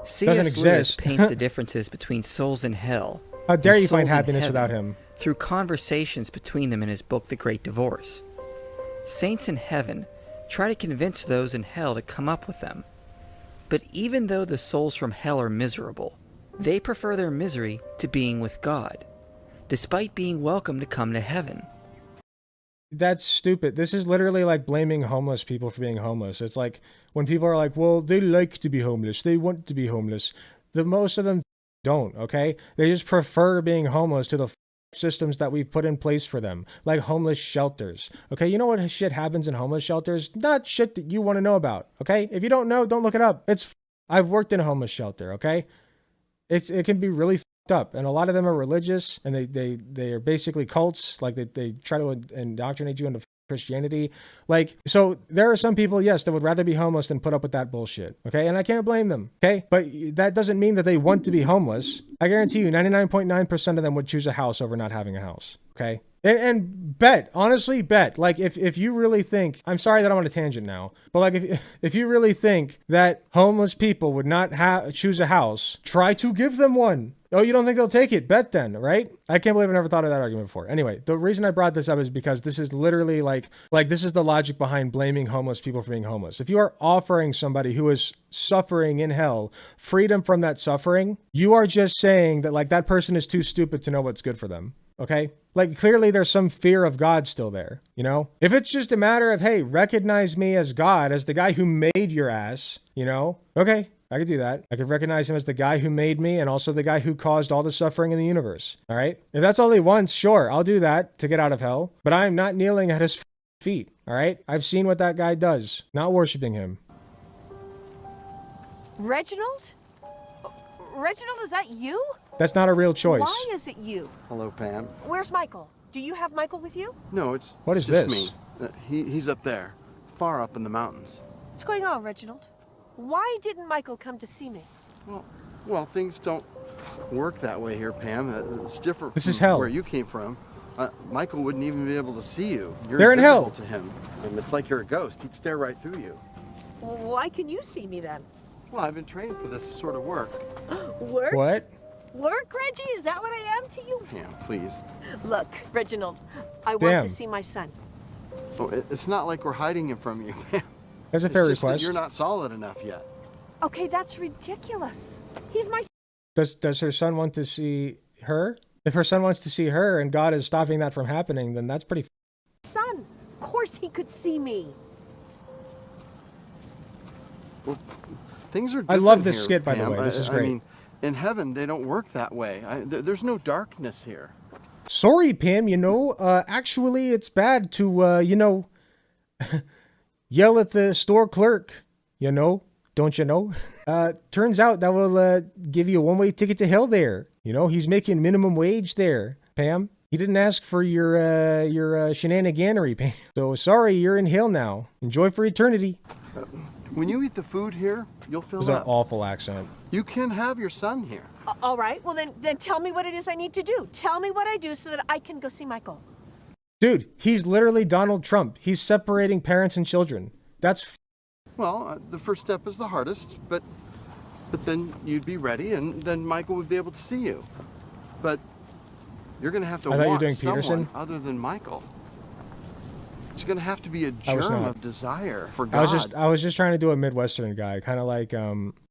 C.S. Lewis exist. paints the differences between souls in hell. how dare and you find souls in happiness heaven without him? through conversations between them in his book, The Great Divorce. Saints in heaven try to convince those in hell to come up with them. But even though the souls from hell are miserable, they prefer their misery to being with God, despite being welcome to come to heaven. That's stupid. This is literally like blaming homeless people for being homeless. It's like when people are like, well, they like to be homeless. They want to be homeless. The most of them don't, okay? They just prefer being homeless to the systems that we've put in place for them, like homeless shelters. Okay, you know what shit happens in homeless shelters? Not shit that you want to know about, okay? If you don't know, don't look it up. I've worked in a homeless shelter, okay? It can be really up, and a lot of them are religious, and they are basically cults. Like they try to indoctrinate you into Christianity. Like, so there are some people, yes, that would rather be homeless than put up with that bullshit. Okay, and I can't blame them. Okay, but that doesn't mean that they want to be homeless. I guarantee you 99.9% of them would choose a house over not having a house. Okay, and bet, honestly bet, like if you really think, I'm sorry that I'm on a tangent now, but like if you really think that homeless people would not choose a house, try to give them one. Oh, you don't think they'll take it? Bet then, right? I can't believe I never thought of that argument before. Anyway, the reason I brought this up is because this is literally like this is the logic behind blaming homeless people for being homeless. If you are offering somebody who is suffering in hell freedom from that suffering, you are just saying that like that person is too stupid to know what's good for them. Okay? Like clearly there's some fear of God still there, you know? If it's just a matter of, hey, recognize me as God, as the guy who made your ass, you know? Okay, I could do that. I could recognize him as the guy who made me and also the guy who caused all the suffering in the universe. All right? If that's all he wants, sure, I'll do that to get out of hell. But I'm not kneeling at his feet. All right? I've seen what that guy does. Not worshiping him. Reginald? Reginald, is that you? That's not a real choice. Why is it you? Hello, Pam. Where's Michael? Do you have Michael with you? No, it's What it's is just this? me. He's up there, far up in the mountains. What's going on, Reginald? Why didn't Michael come to see me? Well, things don't work that way here, Pam. It's different. This from is hell. Where you came from. Michael wouldn't even be able to see you. You're They're in hell. invisible to him. It's like you're a ghost. He'd stare right through you. Why can you see me then? Well, I've been trained for this sort of work. Work? What? Work, Reggie? Is that what I am to you? Pam, please. Look, Reginald, I want Damn. to see my son. Oh, it's not like we're hiding him from you, Pam. That's a It's fair just that request. you're not solid enough yet. Okay, that's ridiculous. He's my Does her son want to see her? If her son wants to see her and God is stopping that from happening, then that's pretty son. Of course he could see me. Well, things are I different love this here, skit, by the Pam. way. This is I great. mean, in heaven, they don't work that way. There's no darkness here. Sorry, Pam, you know, actually it's bad to, you know, yell at the store clerk, you know, don't you know? Turns out that will give you a one-way ticket to hell there. You know, he's making minimum wage there, Pam. He didn't ask for your shenaniganery, Pam. So sorry, you're in hell now. Enjoy for eternity. When you eat the food here, you'll fill This is an up. awful accent. You can have your son here. All right, well then tell me what it is I need to do. Tell me what I do so that I can go see Michael. Dude, he's literally Donald Trump. He's separating parents and children. That's Well, the first step is the hardest, but then you'd be ready, and then Michael would be able to see you. But you're going to have to I thought you were want doing someone Peterson. other than Michael. There's going to have to be a I was germ not. of desire for God I was just trying to do a Midwestern guy, kind of like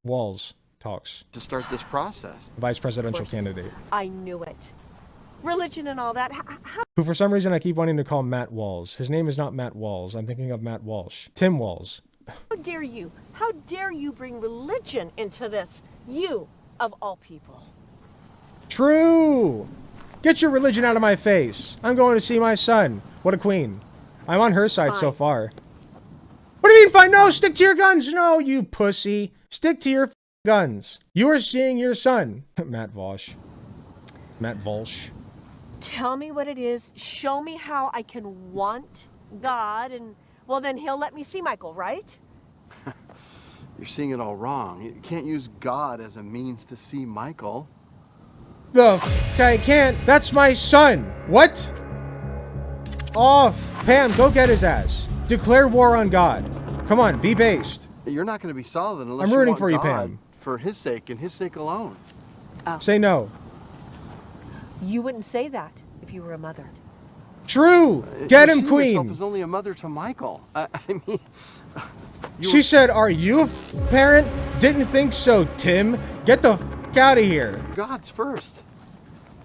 Walls talks, to start this process. vice presidential Of course. candidate, I knew it. Religion and all that. How who for some reason I keep wanting to call Matt Walls. His name is not Matt Walls. I'm thinking of Matt Walsh. Tim Walls. dare you? How dare you bring religion into this? You, of all people. True. Get your religion out of my face. I'm going to see my son. What a queen. I'm on her side so Fine. far. What do you mean fine? No, stick to your guns. No, you pussy. Stick to your guns. You are seeing your son. Matt Walsh. Matt Walsh. Tell me what it is. Show me how I can want God, and well, then he'll let me see Michael, right? You're seeing it all wrong. You can't use God as a means to see Michael. I can't. That's my son. What? Off. Pam, go get his ass. Declare war on God. Come on, be based. You're not going to be solid unless I'm you rooting want for you, God Pam. for his sake and his sake alone. Say no. You wouldn't say that if you were a mother. True. Get him, You see yourself queen. as only a mother to Michael. I mean, She said, are you a parent? Didn't think so, Tim. Get the out of here. God's first.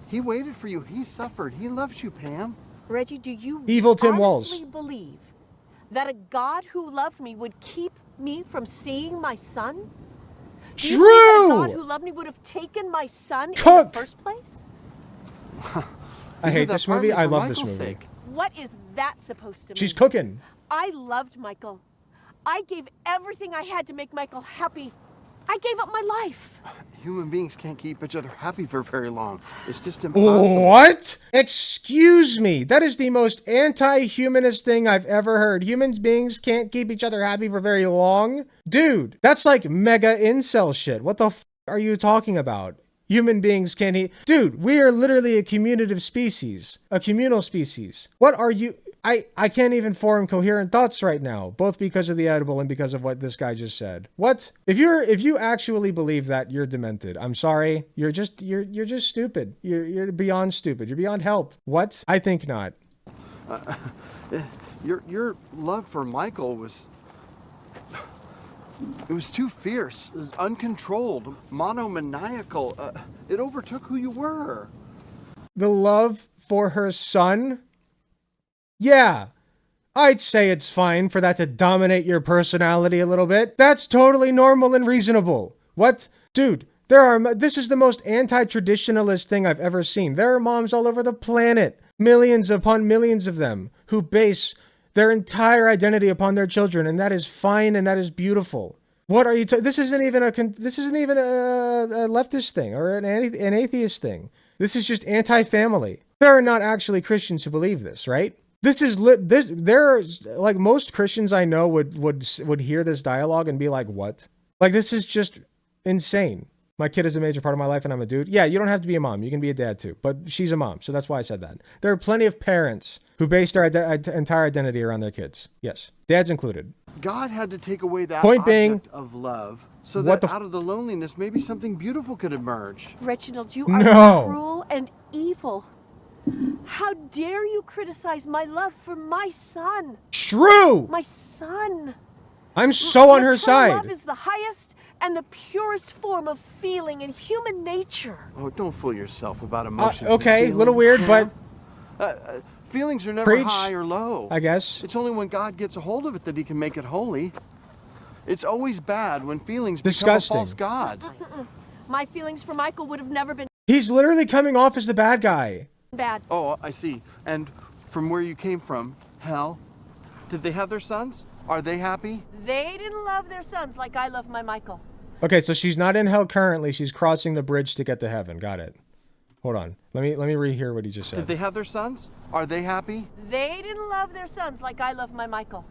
He waited for you. He suffered. He loves you, Pam. Reggie, do you Evil Tim Walls. honestly believe that a God who loved me would keep me from seeing my son? Do you believe that a God who True. loved me would have taken my son in Cook. the first place? I You hate did that this movie. partly I for love this Michael's movie. sake. What is that supposed to mean? She's cooking. I loved Michael. I gave everything I had to make Michael happy. I gave up my life. Human beings can't keep each other happy for very long. It's just impossible. What? Excuse me. That is the most anti-humanist thing I've ever heard. Human beings can't keep each other happy for very long? Dude, that's like mega incel shit. What the are you talking about? Human beings can't eat. Dude, we are literally a communicative species. A communal species. What are you... I can't even form coherent thoughts right now, both because of the edible and because of what this guy just said. What? If you actually believe that, you're demented. I'm sorry. You're just stupid. You're beyond stupid. You're beyond help. What? I think not. Your love for Michael was... It was too fierce. It was uncontrolled, monomaniacal. It overtook who you were. The love for her son? Yeah, I'd say it's fine for that to dominate your personality a little bit. That's totally normal and reasonable. What? Dude, this is the most anti-traditionalist thing I've ever seen. There are moms all over the planet, millions upon millions of them, who base their entire identity upon their children, and that is fine and that is beautiful. What are you this isn't even a leftist thing or an atheist thing. This is just anti-family. There are not actually Christians who believe this, right? There's like most Christians I know would hear this dialogue and be like, what? Like, this is just insane. My kid is a major part of my life and I'm a dude. Yeah, you don't have to be a mom. You can be a dad too. But she's a mom, so that's why I said that. There are plenty of parents who base their entire identity around their kids. Yes, dads included. God had to take away that Point object being, of love so what that the out of the loneliness, maybe something beautiful could emerge. Reginald, you are No. cruel and evil. How dare you criticize my love for my son? True! My son. I'm so on her Maternal side. Love is the highest and the purest form of feeling in human nature. Oh, don't fool yourself about emotions. and Okay, a little feelings. weird, but Feelings are never Preach, high or low. I guess. It's only when God gets a hold of it that he can make it holy. It's always bad when feelings Disgusting. become a false god. My feelings for Michael would have never been He's literally coming off as the bad guy. bad. Oh, I see. And from where you came from, hell, did they have their sons? Are they happy? They didn't love their sons like I love my Michael. Okay, so she's not in hell currently. She's crossing the bridge to get to heaven. Got it. Hold on. Let me rehear what he just Did said. they have their sons? Are they happy? They didn't love their sons like I love my Michael.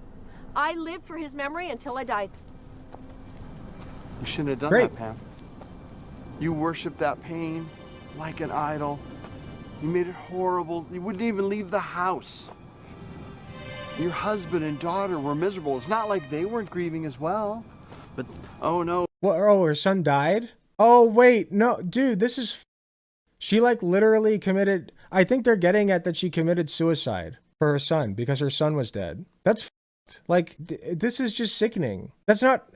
I lived for his memory until I died. You shouldn't have done Great. that, Pam. You worshiped that pain like an idol. You made it horrible. You wouldn't even leave the house. Your husband and daughter were miserable. It's not like they weren't grieving as well. But, oh no. What? Oh, her son died? Oh, wait. No, dude, this is... She, like, literally committed... I think they're getting at that she committed suicide for her son because her son was dead. That's like, this is just sickening. That's not...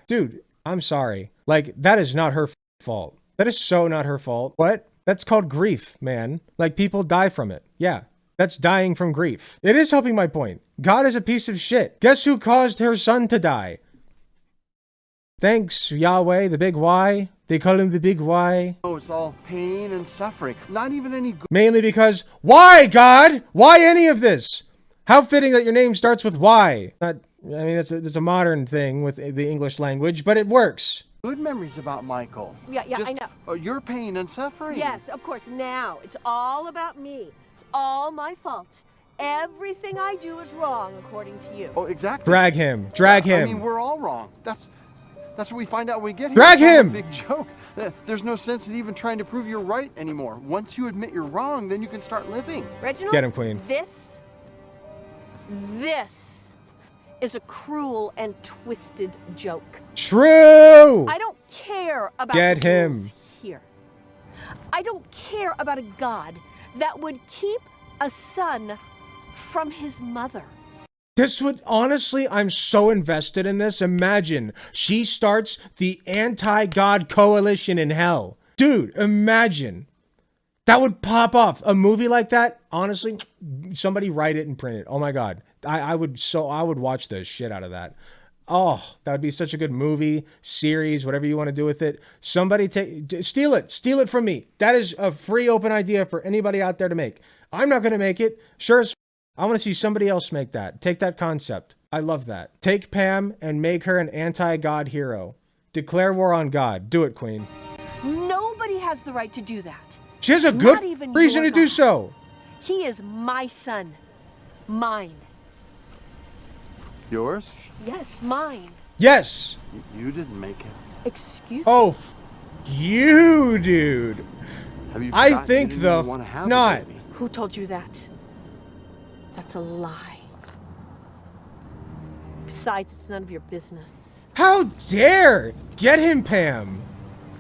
Dude, I'm sorry. Like, that is not her fault. That is so not her fault. What? That's called grief, man. Like, people die from it. Yeah, that's dying from grief. It is helping my point. God is a piece of shit. Guess who caused her son to die? Thanks, Yahweh, the big Y. They call him the big Y. Oh, it's all pain and suffering. Not even any good. Mainly because, why, God? Why any of this? How fitting that your name starts with Y. Not I mean, it's a modern thing with the English language, but it works. Good memories about Michael. Yeah, Just, I know. Your pain and suffering. Yes, of course. Now it's all about me. It's all my fault. Everything I do is wrong, according to you. Oh, exactly. Drag him. Drag him. I mean, we're all wrong. That's what we find out when we get here. Drag It's all him! a big joke. There's no sense in even trying to prove you're right anymore. Once you admit you're wrong, then you can start living. Reginald, Get him, Queen. This is a cruel and twisted joke. True! I don't care about Get the him. rules here. I don't care about a God that would keep a son from his mother. This would, honestly, I'm so invested in this. Imagine she starts the anti-God coalition in hell. Dude, imagine. That would pop off. A movie like that, honestly, somebody write it and print it. Oh my God. I would watch the shit out of that. Oh, that would be such a good movie, series, whatever you want to do with it. Somebody steal it from me. That is a free open idea for anybody out there to make. I'm not going to make it. Sure as I want to see somebody else make that. Take that concept. I love that. Take Pam and make her an anti-God hero. Declare war on God. Do it, Queen. Nobody has the right to do that. She has a Not good even reason to your do God. so. He is my son. Mine. Yours? Yes, mine. Yes. You didn't make it. Excuse me. Oh, you, dude. Have you I forgotten think you didn't even the want to have not. a baby? Who told you that? That's a lie. Besides, it's none of your business. How dare! Get him, Pam.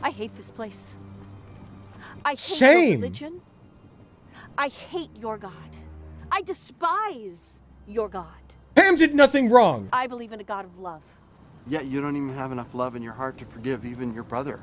I hate this place. I hate Same. your religion. I hate your God. I despise your God. Pam did nothing wrong. I believe in a God of love. Yet you don't even have enough love in your heart to forgive even your brother,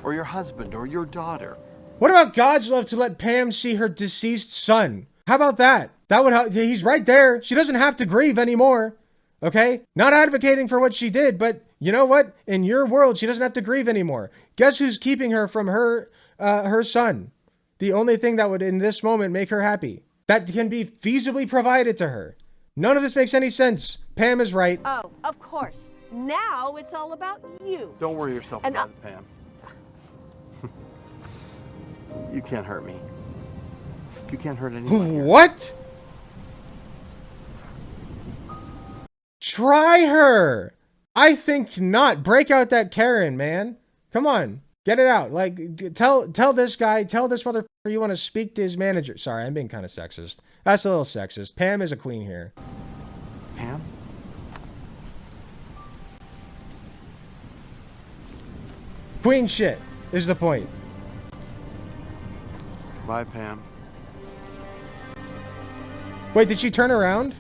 or your husband, or your daughter. What about God's love to let Pam see her deceased son? How about that? That would help. He's right there. She doesn't have to grieve anymore. Okay? Not advocating for what she did, but you know what? In your world, she doesn't have to grieve anymore. Guess who's keeping her from her son? The only thing that would, in this moment, make her happy. That can be feasibly provided to her. None of this makes any sense. Pam is right. Oh, of course. Now it's all about you. Don't worry yourself And about it, Pam. You can't hurt me. You can't hurt anyone here. What? Try her. I think not. Break out that Karen, man. Come on. Get it out. Like, tell this guy, tell this motherfucker you want to speak to his manager. Sorry, I'm being kind of sexist. That's a little sexist. Pam is a queen here. Pam? Queen shit is the point. Bye, Pam. Wait, did she turn around?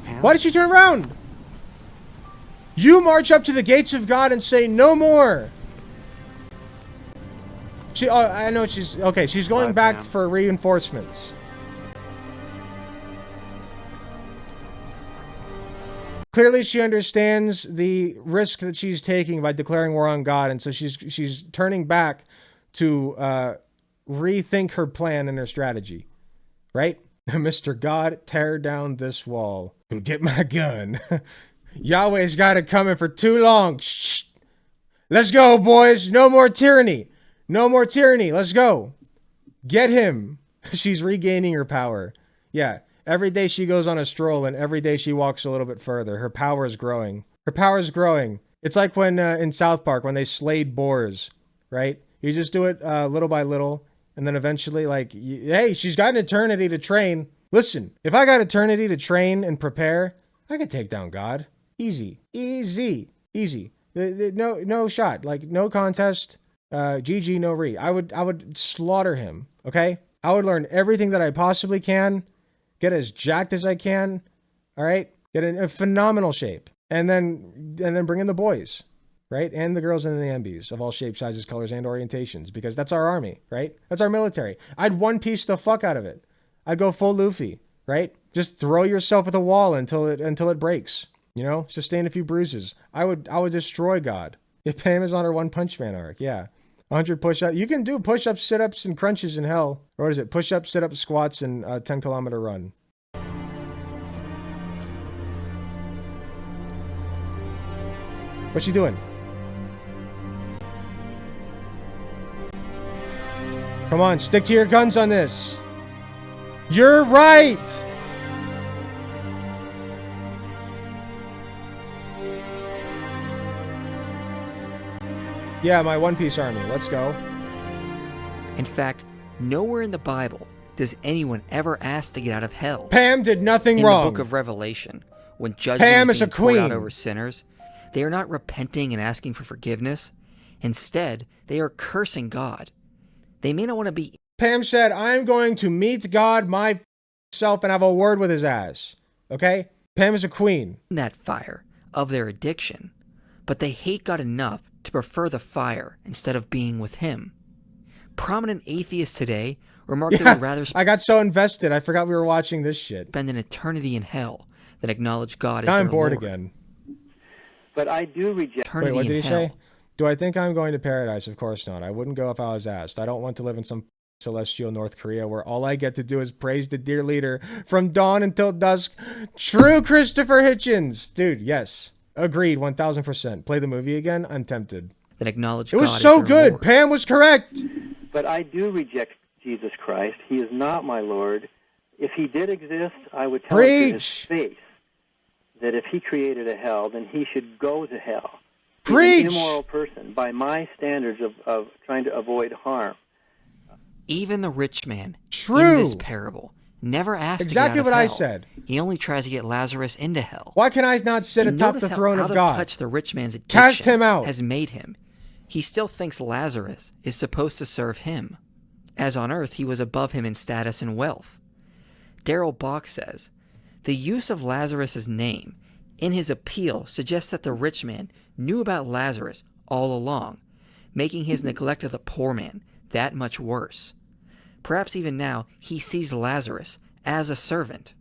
Pam? Why did she turn around? You march up to the gates of God and say, no more. I know she's, okay, she's going Bye, back Pam. for reinforcements. Clearly she understands the risk that she's taking by declaring war on God, and so she's turning back to rethink her plan and her strategy. Right? Mr. God, tear down this wall. Get my gun. Yahweh's got it coming for too long. Shh. Let's go, boys. No more tyranny. No more tyranny. Let's go. Get him. She's regaining her power. Yeah. Every day she goes on a stroll, and every day she walks a little bit further. Her power is growing. Her power is growing. It's like when in South Park, when they slayed boars, right? You just do it little by little, and then eventually, like, hey, she's got an eternity to train. Listen, if I got eternity to train and prepare, I could take down God. Easy. Easy. Easy. No shot. Like, no contest. GG, no re. I would slaughter him, okay? I would learn everything that I possibly can. Get as jacked as I can, all right? Get in a phenomenal shape, and then bring in the boys, right? And the girls and the MBs of all shapes, sizes, colors, and orientations, because that's our army, right? That's our military. I'd one piece the fuck out of it. I'd go full Luffy, right? Just throw yourself at the wall until it breaks, you know? Sustain a few bruises. I would destroy God. If Pam is on her One Punch Man arc, yeah. 100 push-ups. You can do push-ups, sit-ups, and crunches in hell. Or what is it? Push-ups, sit-ups, squats, and a 10-kilometer run. What you doing? Come on, stick to your guns on this. You're right! Yeah, my One Piece army. Let's go. In fact, nowhere in the Bible does anyone ever ask to get out of hell. Pam did nothing in wrong. In the book of Revelation, when judgment Pam is is a being poured out queen. over sinners, they are not repenting and asking for forgiveness. Instead, they are cursing God. They may not want to be... Pam said, I'm going to meet God myself and have a word with his ass. Okay? Pam is a queen. ...in that fire of their addiction, but they hate God enough to prefer the fire instead of being with him. Prominent atheists today remark they would rather I got so invested, I forgot we were watching this shit. spend an eternity in hell than acknowledge God as Now their I'm bored Lord. Again. But I do reject. Eternity Wait, what did in he hell. say? Do I think I'm going to paradise? Of course not. I wouldn't go if I was asked. I don't want to live in some celestial North Korea where all I get to do is praise the dear leader from dawn until dusk. True Christopher Hitchens. Dude, yes. Agreed, 1000%. Play the movie again? I'm tempted. Than acknowledge It was God so as their good. Lord. Pam was correct. But I do reject Jesus Christ. He is not my Lord. If he did exist, I would tell him to his Preach. face that if he created a hell, then he should go to hell. He's Preach. an immoral person by my standards of trying to avoid harm. Even the rich man True. in this parable never asked Exactly to get out what of I hell. said. He only tries to get Lazarus into hell. Why can I not sit And atop notice the how throne out of God? touch the rich man's addiction Cast him out. has made him. He still thinks Lazarus is supposed to serve him, as on earth he was above him in status and wealth. Darrell Bach says, the use of Lazarus' name in his appeal suggests that the rich man knew about Lazarus all along, making his neglect of the poor man that much worse. Perhaps even now he sees Lazarus as a servant.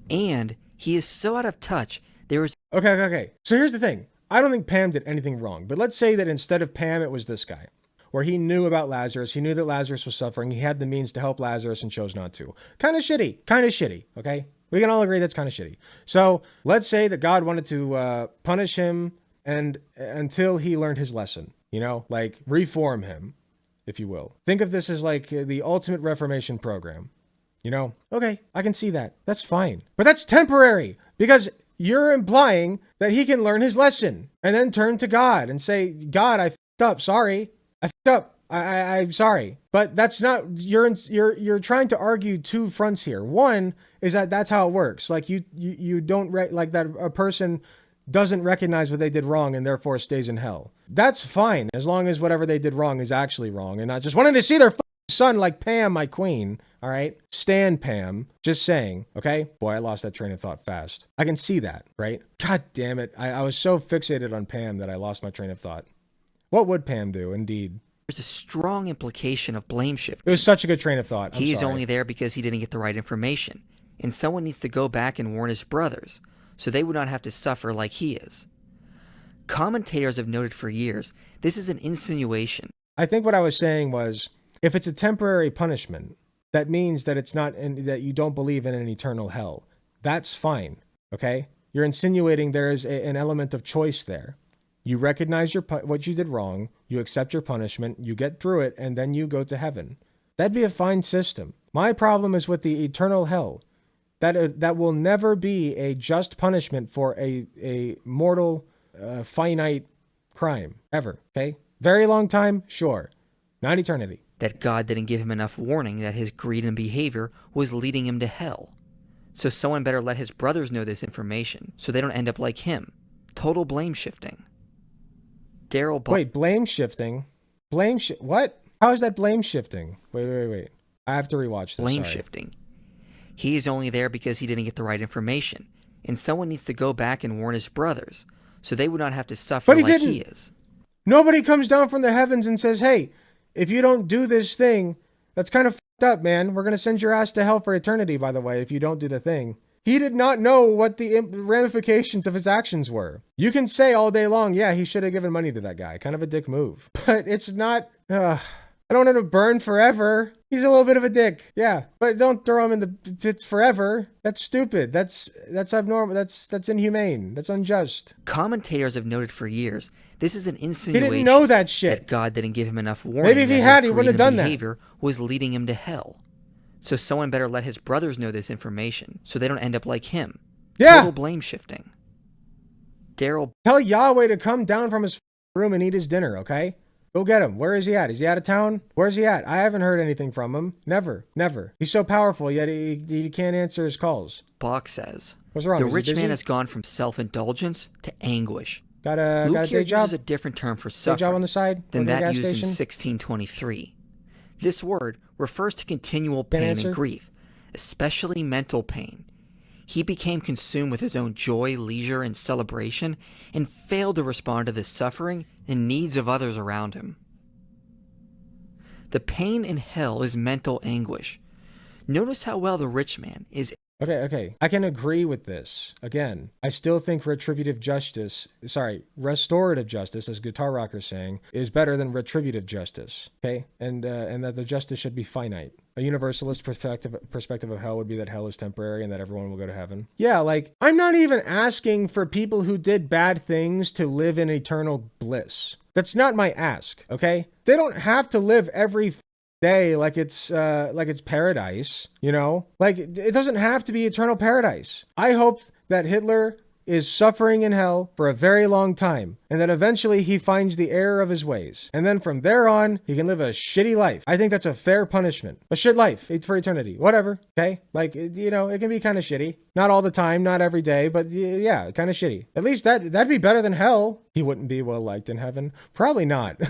And he is so out of touch, there is... Okay. So here's the thing. I don't think Pam did anything wrong. But let's say that instead of Pam, it was this guy. Where he knew about Lazarus. He knew that Lazarus was suffering. He had the means to help Lazarus and chose not to. Kind of shitty. Okay? We can all agree that's kind of shitty. So let's say that God wanted to punish him and until he learned his lesson. You know? Like reform him, if you will. Think of this as like the ultimate reformation program. You know? Okay, I can see that. That's fine. But that's temporary. Because you're implying that he can learn his lesson and then turn to God and say, God, I f***ed up. Sorry. I f***ed up. I'm sorry. But that's not, you're trying to argue two fronts here. One is that that's how it works. Like you don't, like that a person doesn't recognize what they did wrong and therefore stays in hell. That's fine. As long as whatever they did wrong is actually wrong and not just wanting to see their son like Pam, my queen. All right. Stan Pam. Just saying. Okay. Boy, I lost that train of thought fast. I can see that, right? God damn it. I was so fixated on Pam that I lost my train of thought. What would Pam do? Indeed. There's a strong implication of blame shifting. It was such a good train of thought. He's sorry. only there because he didn't get the right information, and someone needs to go back and warn his brothers, so they would not have to suffer like he is. Commentators have noted for years, this is an insinuation. I think what I was saying was, if it's a temporary punishment, that means that it's not, that you don't believe in an eternal hell. That's fine, okay? You're insinuating there is an element of choice there. You recognize what you did wrong, you accept your punishment, you get through it, and then you go to heaven. That'd be a fine system. My problem is with the eternal hell. That will never be a just punishment for a mortal, finite crime, ever, okay? Very long time, sure. Not eternity. That God didn't give him enough warning that his greed and behavior was leading him to hell. So someone better let his brothers know this information, so they don't end up like him. Total blame shifting. Wait, blame shifting? What? How is that blame shifting? Wait. I have to rewatch this. Blame sorry. shifting. He is only there because he didn't get the right information, and someone needs to go back and warn his brothers, so they would not have to suffer But he like didn't. he is. Nobody comes down from the heavens and says, hey, if you don't do this thing, that's kind of f***ed up, man. We're going to send your ass to hell for eternity, by the way, if you don't do the thing. He did not know what the ramifications of his actions were. You can say all day long, yeah, he should have given money to that guy. Kind of a dick move. But it's not... I don't want him to burn forever. He's a little bit of a dick. Yeah, but don't throw him in the pits forever. That's stupid. That's abnormal. That's inhumane. That's unjust. Commentators have noted for years this is an He insinuation didn't know that shit. that God didn't give him enough warning. Maybe if he that had, his he wouldn't have greed and done that. behavior was leading him to hell. So someone better let his brothers know this information so they don't end up like him. Yeah. Total blame shifting. Daryl Tell Yahweh to come down from his room and eat his dinner, okay? Go get him. Where is he at? Is he out of town? Where's he at? I haven't heard anything from him. Never. He's so powerful, yet he can't answer his calls. Bach says, What's wrong? the Is he rich busy? man has gone from self-indulgence to anguish. Got a Luke here day job? uses a different term for Day suffering job on the side? than Working at a that gas used in station? 1623. This word refers to continual pain answer? and grief, especially mental pain. He became consumed with his own joy, leisure, and celebration, and failed to respond to the suffering and needs of others around him. The pain in hell is mental anguish. Notice how well the rich man is. Okay. I can agree with this. Again, I still think restorative justice, as Guitar Rocker's saying, is better than retributive justice. Okay? And that the justice should be finite. A universalist perspective of hell would be that hell is temporary and that everyone will go to heaven. Yeah, like, I'm not even asking for people who did bad things to live in eternal bliss. That's not my ask, okay? They don't have to live every day like it's paradise, you know? Like, it doesn't have to be eternal paradise. I hope that Hitler is suffering in hell for a very long time, and that eventually he finds the error of his ways. And then from there on, he can live a shitty life. I think that's a fair punishment. A shit life for eternity. Whatever, okay? Like, you know, it can be kind of shitty. Not all the time, not every day, but yeah, kind of shitty. At least that'd be better than hell. He wouldn't be well liked in heaven. Probably not.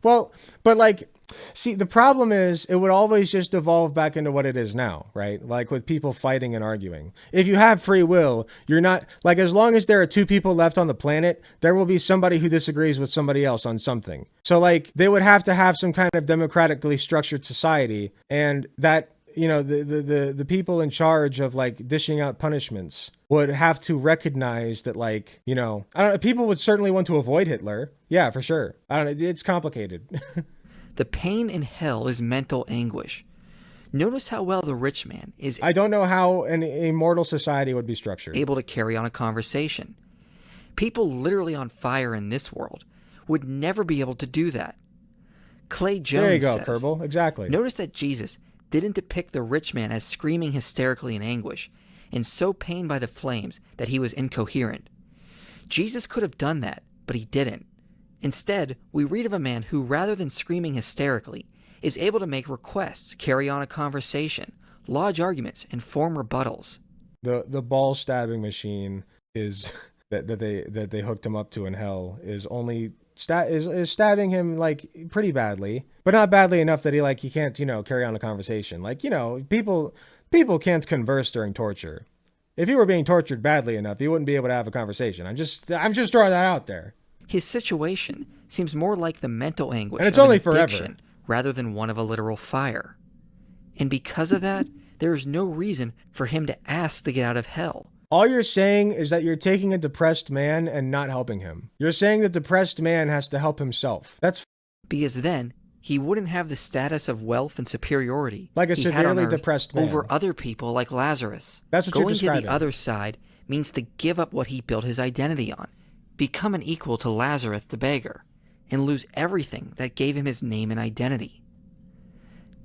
But like, see, the problem is it would always just evolve back into what it is now, right? Like with people fighting and arguing. If you have free will, you're not, like, as long as there are two people left on the planet, there will be somebody who disagrees with somebody else on something. So like, they would have to have some kind of democratically structured society, and that, you know, the people in charge of like dishing out punishments would have to recognize that, like, you know, I don't know, people would certainly want to avoid Hitler. Yeah, for sure. I don't know. It's complicated. The pain in hell is mental anguish. Notice how well the rich man is. I don't know how an immortal society would be structured. Able to carry on a conversation. People literally on fire in this world would never be able to do that. Clay Jones There you go, says, Kerbal. Exactly. Notice that Jesus didn't depict the rich man as screaming hysterically in anguish and so pained by the flames that he was incoherent. Jesus could have done that, but he didn't. Instead, we read of a man who, rather than screaming hysterically, is able to make requests, carry on a conversation, lodge arguments, and form rebuttals. The ball stabbing machine is that they hooked him up to in hell is only is stabbing him like pretty badly, but not badly enough that he can't, you know, carry on a conversation. Like, you know, people can't converse during torture. If he were being tortured badly enough, he wouldn't be able to have a conversation. I'm just throwing that out there. His situation seems more like the mental anguish And it's of only an forever. addiction rather than one of a literal fire. And because of that, there is no reason for him to ask to get out of hell. All you're saying is that you're taking a depressed man and not helping him. You're saying the depressed man has to help himself. That's Because then he wouldn't have the status of wealth and superiority like a he had on severely earth depressed man. over other people like Lazarus. That's what you're Going to describing. the other side means to give up what he built his identity on, become an equal to Lazarus the beggar, and lose everything that gave him his name and identity.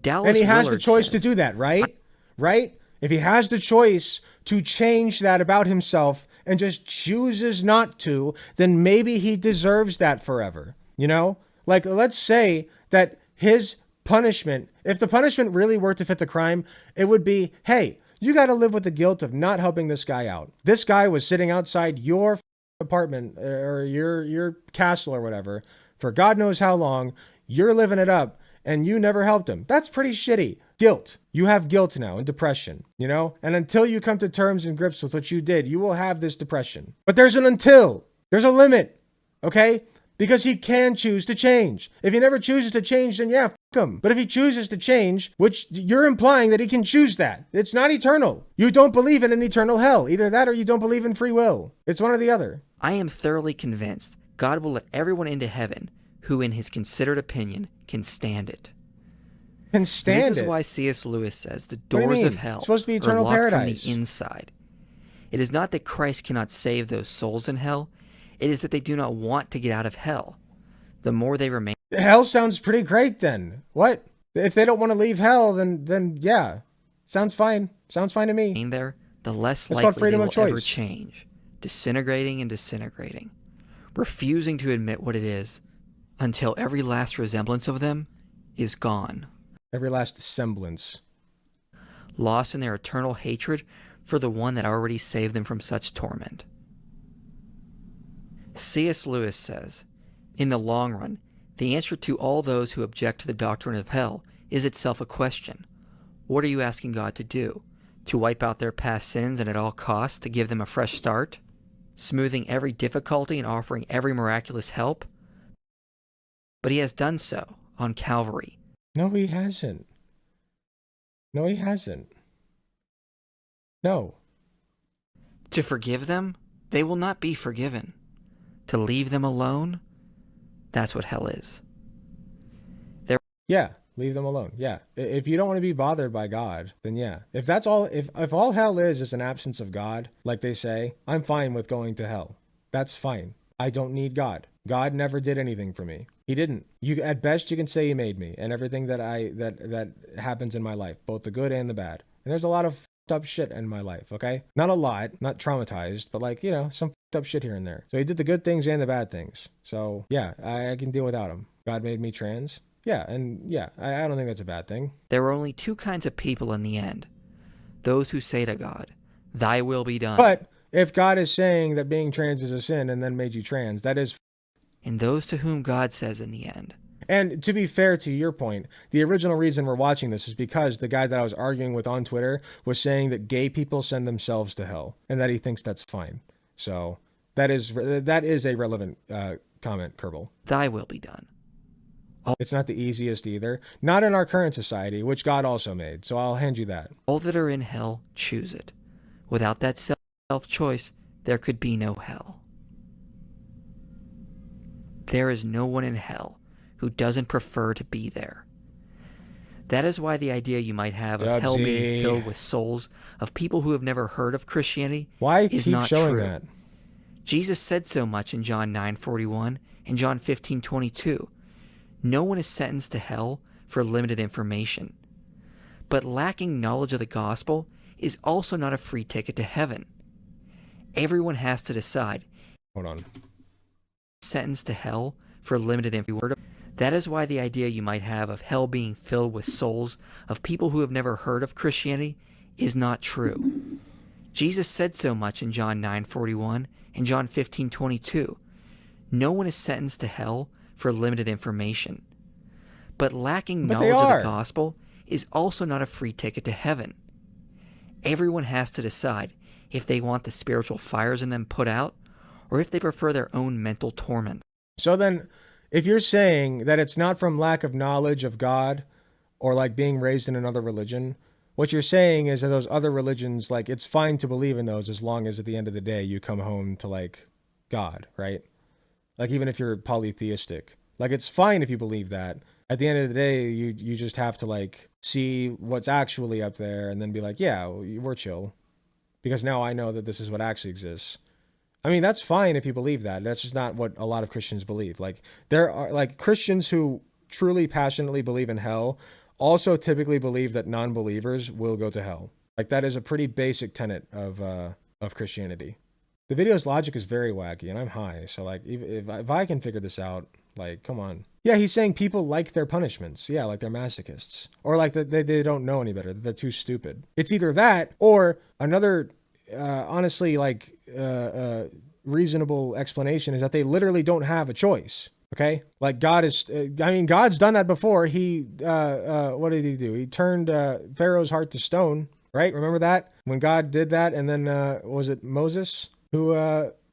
Dallas And he has the Willard choice to says, do that, right? Right? If he has the choice to change that about himself and just chooses not to, then maybe he deserves that forever. You know? Like, let's say that his punishment, if the punishment really were to fit the crime, it would be, hey, you got to live with the guilt of not helping this guy out. This guy was sitting outside your apartment or your castle or whatever for God knows how long. You're living it up and you never helped him. That's pretty shitty. Guilt. You have guilt now and depression, you know? And until you come to terms and grips with what you did, you will have this depression. But there's an until. There's a limit. Okay? Because he can choose to change. If he never chooses to change, then yeah, him. But if he chooses to change, which you're implying that he can choose that, it's not eternal. You don't believe in an eternal hell. Either that or you don't believe in free will. It's one or the other. I am thoroughly convinced God will let everyone into heaven who, in his considered opinion, can stand it. Can stand it? This is why C.S. Lewis says the What do you doors mean? of hell It's supposed to be are eternal locked paradise. from the inside. It is not that Christ cannot save those souls in hell. It is that they do not want to get out of hell. The more they remain Hell sounds pretty great then. What? If they don't want to leave hell, then yeah. Sounds fine. Sounds fine to me. there, the less It's called likely they freedom will of choice. ever change, disintegrating and disintegrating, refusing to admit what it is until every last resemblance of them is gone, Every last semblance. lost in their eternal hatred for the one that already saved them from such torment. C.S. Lewis says, in the long run, the answer to all those who object to the doctrine of hell is itself a question. What are you asking God to do? To wipe out their past sins and at all costs to give them a fresh start? Smoothing every difficulty and offering every miraculous help? But he has done so on Calvary. No, he hasn't. No, he hasn't. No. To forgive them, they will not be forgiven. To leave them alone, that's what hell is. Yeah, leave them alone. Yeah. If you don't want to be bothered by God, then yeah. If that's all, if all hell is an absence of God, like they say, I'm fine with going to hell. That's fine. I don't need God. God never did anything for me. He didn't. You, at best, you can say he made me and everything that happens in my life, both the good and the bad. And there's a lot of fucked up shit in my life, okay? Not a lot, not traumatized, but like, you know, some fucked up shit here and there. So he did the good things and the bad things. So yeah, I can deal without him. God made me trans. Yeah, and yeah, I don't think that's a bad thing. There are only two kinds of people in the end. Those who say to God, thy will be done. But if God is saying that being trans is a sin and then made you trans, that is... And those to whom God says in the end. And to be fair to your point, the original reason we're watching this is because the guy that I was arguing with on Twitter was saying that gay people send themselves to hell and that he thinks that's fine. So that is a relevant comment, Kerbal. Thy will be done. It's not the easiest either. Not in our current society, which God also made. So I'll hand you that. All that are in hell choose it. Without that self-choice, there could be no hell. There is no one in hell who doesn't prefer to be there. That is why the idea you might have of hell being filled with souls of people who have never heard of Christianity is not true. That? Jesus said so much in John 9:41 and John 15:22. No one is sentenced to hell for limited information. But lacking knowledge of the gospel is also not a free ticket to heaven. Everyone has to decide. Hold on. Sentenced to hell for limited information. That is why the idea you might have of hell being filled with souls of people who have never heard of Christianity is not true. Jesus said so much in John 9:41 and John 15:22. No one is sentenced to hell for limited information. But lacking knowledge of the gospel is also not a free ticket to heaven. Everyone has to decide if they want the spiritual fires in them put out or if they prefer their own mental torment. So then, if you're saying that it's not from lack of knowledge of God or like being raised in another religion, what you're saying is that those other religions, like it's fine to believe in those as long as at the end of the day you come home to like God, right? Like even if you're polytheistic, like it's fine if you believe that. At the end of the day, you just have to like see what's actually up there and then be like, yeah, we're chill. Because now I know that this is what actually exists. I mean, that's fine if you believe that. That's just not what a lot of Christians believe. Like there are like Christians who truly passionately believe in hell also typically believe that non-believers will go to hell. Like that is a pretty basic tenet of Christianity. The video's logic is very wacky and I'm high. So like if I can figure this out, like, come on. Yeah, he's saying people like their punishments. Yeah, like they're masochists. Or like that they don't know any better. They're too stupid. It's either that or another, honestly, like reasonable explanation is that they literally don't have a choice. Okay? Like God is, I mean, God's done that before. He, what did he do? He turned Pharaoh's heart to stone, right? Remember that? When God did that and then, was it Moses who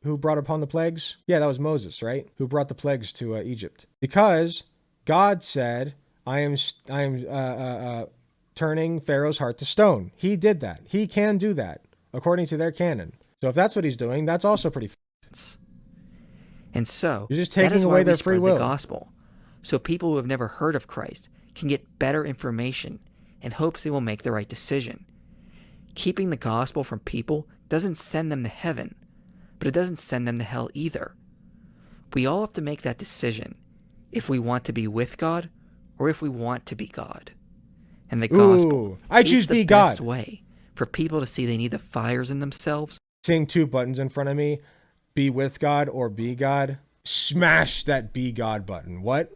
brought upon the plagues? Yeah, that was Moses, right? Who brought the plagues to Egypt. Because God said, I am turning Pharaoh's heart to stone. He did that. He can do that, according to their canon. So if that's what he's doing, that's also pretty. And so, You're just that taking is why away we their spread free will. the gospel, so people who have never heard of Christ can get better information in hopes they will make the right decision. Keeping the gospel from people doesn't send them to heaven, but it doesn't send them to hell either. We all have to make that decision if we want to be with God or if we want to be God. And the gospel I choose is the be best God. way for people to see they need the fires in themselves. Seeing two buttons in front of me, be with God or be God, smash that be God button. What?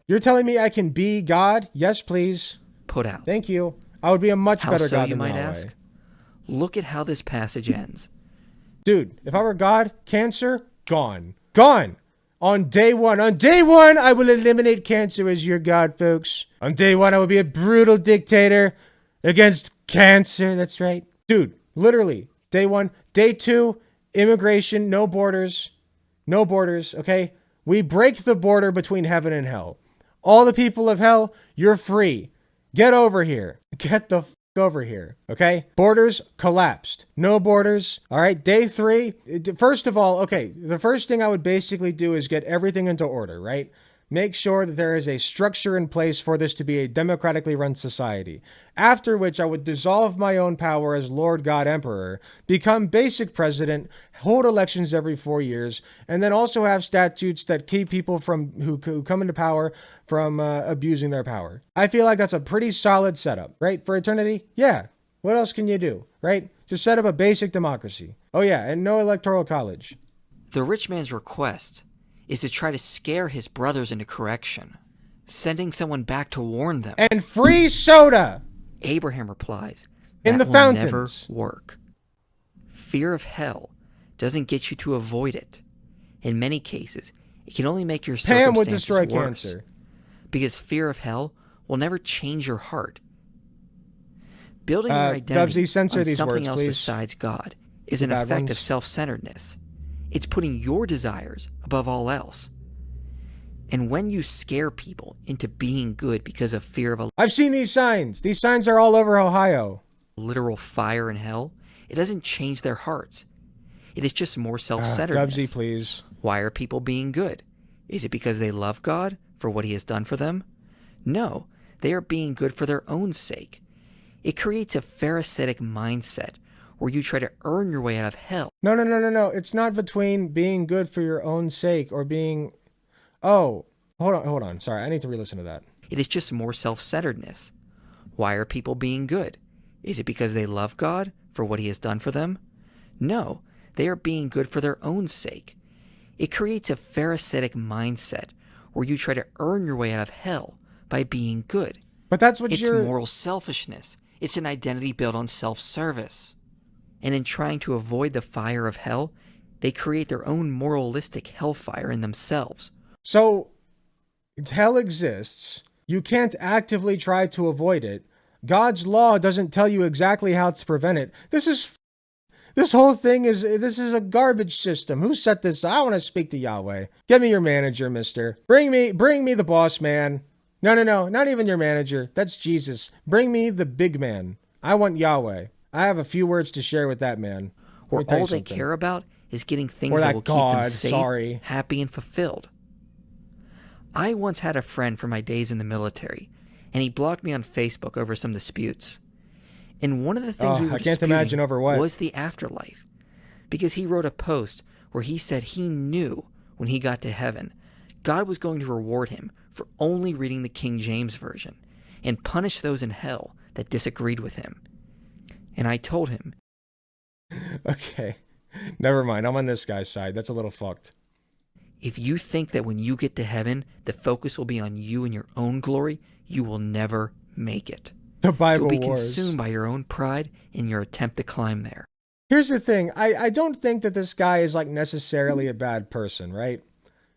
You're telling me I can be God? Yes, please. Put out. Thank you. I would be a much How better so, God you than might Yahweh. ask? Look at how this passage ends. Dude, if I were God, cancer, gone. Gone. On day one, I will eliminate cancer as your God, folks. On day one, I will be a brutal dictator against cancer. That's right. Dude, literally, day one. Day two, immigration, no borders. No borders, okay? We break the border between heaven and hell. All the people of hell, you're free. Get over here. Get the over here, okay? Borders collapsed. No borders. All right, day three. First of all, okay, the first thing I would basically do is get everything into order, right? Make sure that there is a structure in place for this to be a democratically run society. After which I would dissolve my own power as Lord God Emperor, become basic president, hold elections every 4 years, and then also have statutes that keep people from who come into power from abusing their power. I feel like that's a pretty solid setup, right? For eternity? Yeah. What else can you do, right? Just set up a basic democracy. Oh yeah, and no electoral college. The rich man's request is to try to scare his brothers into correction, sending someone back to warn them. And free soda! Abraham replies, In that the will never fountains. work. Fear of hell doesn't get you to avoid it. In many cases, it can only make your Pam would circumstances destroy worse. cancer. Because fear of hell will never change your heart. Building your Dubsy, identity censor on these something words, else please. besides God is an Bad effect of ones. self-centeredness. It's putting your desires above all else. And when you scare people into being good because of fear of a I've seen these signs. These signs are all over Ohio. literal fire in hell, it doesn't change their hearts. It is just more self-centeredness. Dubsy, please. Why are people being good? Is it because they love God for what he has done for them? No, they are being good for their own sake. It creates a Pharisaic mindset where you try to earn your way out of hell. No. It's not between being good for your own sake or being... Oh, hold on. Sorry, I need to re-listen to that. It is just more self-centeredness. Why are people being good? Is it because they love God for what he has done for them? No, they are being good for their own sake. It creates a Pharisaic mindset where you try to earn your way out of hell by being good. But that's what It's you're... moral selfishness. It's an identity built on self-service. And in trying to avoid the fire of hell, they create their own moralistic hellfire in themselves. So, hell exists. You can't actively try to avoid it. God's law doesn't tell you exactly how to prevent it. This whole thing is a garbage system. Who set this? I want to speak to Yahweh. Get me your manager, mister. Bring me the boss man. No, not even your manager. That's Jesus. Bring me the big man. I want Yahweh. I have a few words to share with that man. Where Let me tell you all they something. care about is getting things Or that that will keep them God, safe, sorry. happy, and fulfilled. I once had a friend from my days in the military, and he blocked me on Facebook over some disputes. And one of the things Oh, we were I can't disputing imagine over what. was the afterlife. Because he wrote a post where he said he knew when he got to heaven, God was going to reward him for only reading the King James Version and punish those in hell that disagreed with him. And I told him, Okay. Never mind. I'm on this guy's side. That's a little fucked. if you think that when you get to heaven, the focus will be on you and your own glory, you will never make it. The Bible You'll be Wars. consumed by your own pride in your attempt to climb there. Here's the thing. I don't think that this guy is like necessarily a bad person, right?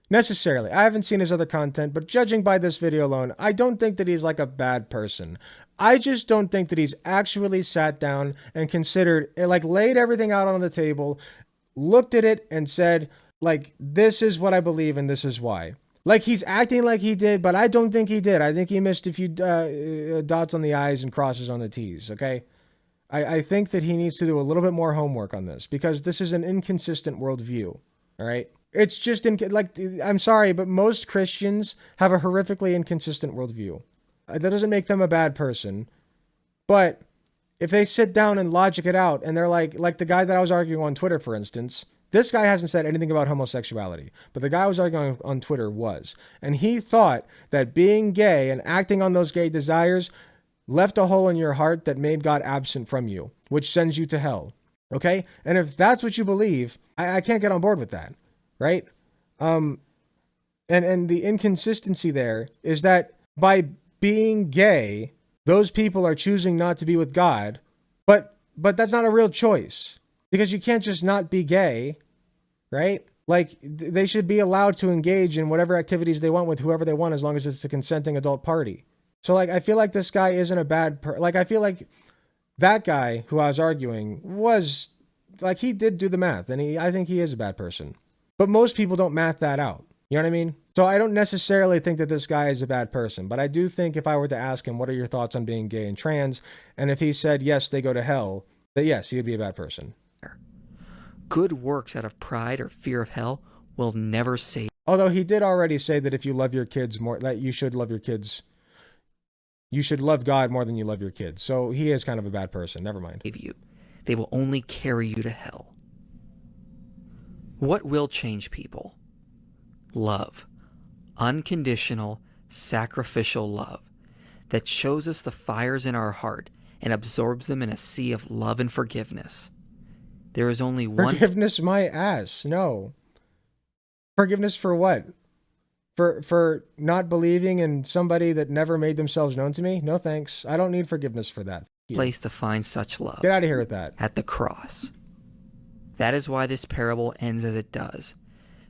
Necessarily. I haven't seen his other content, but judging by this video alone, I don't think that he's like a bad person. I just don't think that he's actually sat down and considered, like laid everything out on the table, looked at it and said, like, this is what I believe and this is why. Like, he's acting like he did, but I don't think he did. I think he missed a few dots on the I's and crosses on the T's, okay? I think that he needs to do a little bit more homework on this, because this is an inconsistent worldview, all right? It's just, I'm sorry, but most Christians have a horrifically inconsistent worldview. That doesn't make them a bad person, but if they sit down and logic it out, and they're like the guy that I was arguing on Twitter, for instance, this guy hasn't said anything about homosexuality, but the guy I was arguing on Twitter was. And he thought that being gay and acting on those gay desires left a hole in your heart that made God absent from you, which sends you to hell. Okay? And if that's what you believe, I can't get on board with that. Right? And the inconsistency there is that by being gay, those people are choosing not to be with God, but that's not a real choice. Because you can't just not be gay, right? Like, they should be allowed to engage in whatever activities they want with whoever they want, as long as it's a consenting adult party. So, like, I feel like this guy isn't a bad I feel like that guy who I was arguing was, like, he did do the math, and I think he is a bad person. But most people don't math that out. You know what I mean? So I don't necessarily think that this guy is a bad person, but I do think if I were to ask him, what are your thoughts on being gay and trans? And if he said, yes, they go to hell, that yes, he would be a bad person. Good works out of pride or fear of hell will never save. Although he did already say that if you love your kids more, that you should love your kids. You should love God more than you love your kids. So he is kind of a bad person. Never mind. You. They will only carry you to hell. What will change people? Love. Unconditional, sacrificial love that shows us the fires in our heart and absorbs them in a sea of love and forgiveness. There is only one... Forgiveness my ass. No. Forgiveness for what? For not believing in somebody that never made themselves known to me? No thanks. I don't need forgiveness for that. Place to find such love. Get out of here with that. At the cross. That is why this parable ends as it does.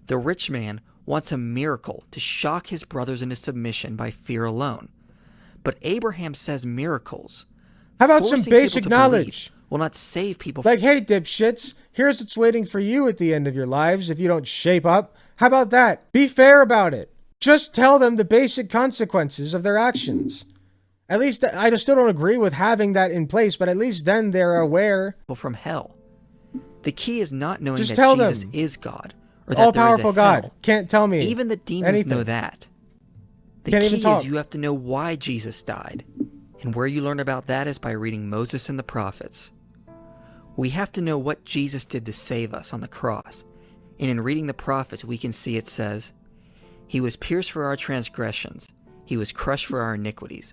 The rich man wants a miracle to shock his brothers into submission by fear alone. But Abraham says miracles. How about some basic knowledge? Will not save people. Like, hey, dipshits, here's what's waiting for you at the end of your lives if you don't shape up. How about that? Be fair about it. Just tell them the basic consequences of their actions. At least, I still don't agree with having that in place, but at least then they're aware. From hell. The key is not knowing Just that tell Jesus them. is God. Or that All-powerful there is a God. hell. Can't tell me Even the demons anything. know that. The Can't key even talk. is you have to know why Jesus died. And where you learn about that is by reading Moses and the prophets. We have to know what Jesus did to save us on the cross. And in reading the prophets, we can see it says, He was pierced for our transgressions. He was crushed for our iniquities.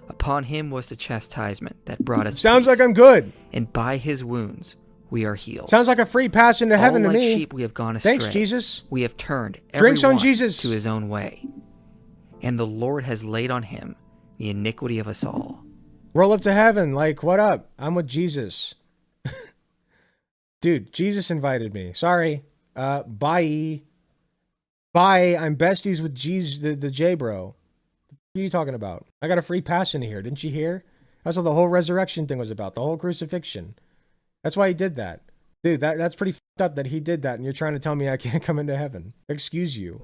Upon him was the chastisement that brought us Sounds peace. like I'm good. And by his wounds we are healed. Sounds like a free pass into heaven All to like me. sheep we have gone astray. Thanks, Jesus. We have turned Drinks on everyone Jesus. to his own way. And the Lord has laid on him the iniquity of us all. Roll up to heaven. Like, what up? I'm with Jesus. Dude, Jesus invited me. Sorry. Bye. Bye. I'm besties with Jesus, the J-bro. What are you talking about? I got a free pass in here. Didn't you hear? That's what the whole resurrection thing was about. The whole crucifixion. That's why he did that. Dude, that's pretty fucked up that he did that, and you're trying to tell me I can't come into heaven. Excuse you.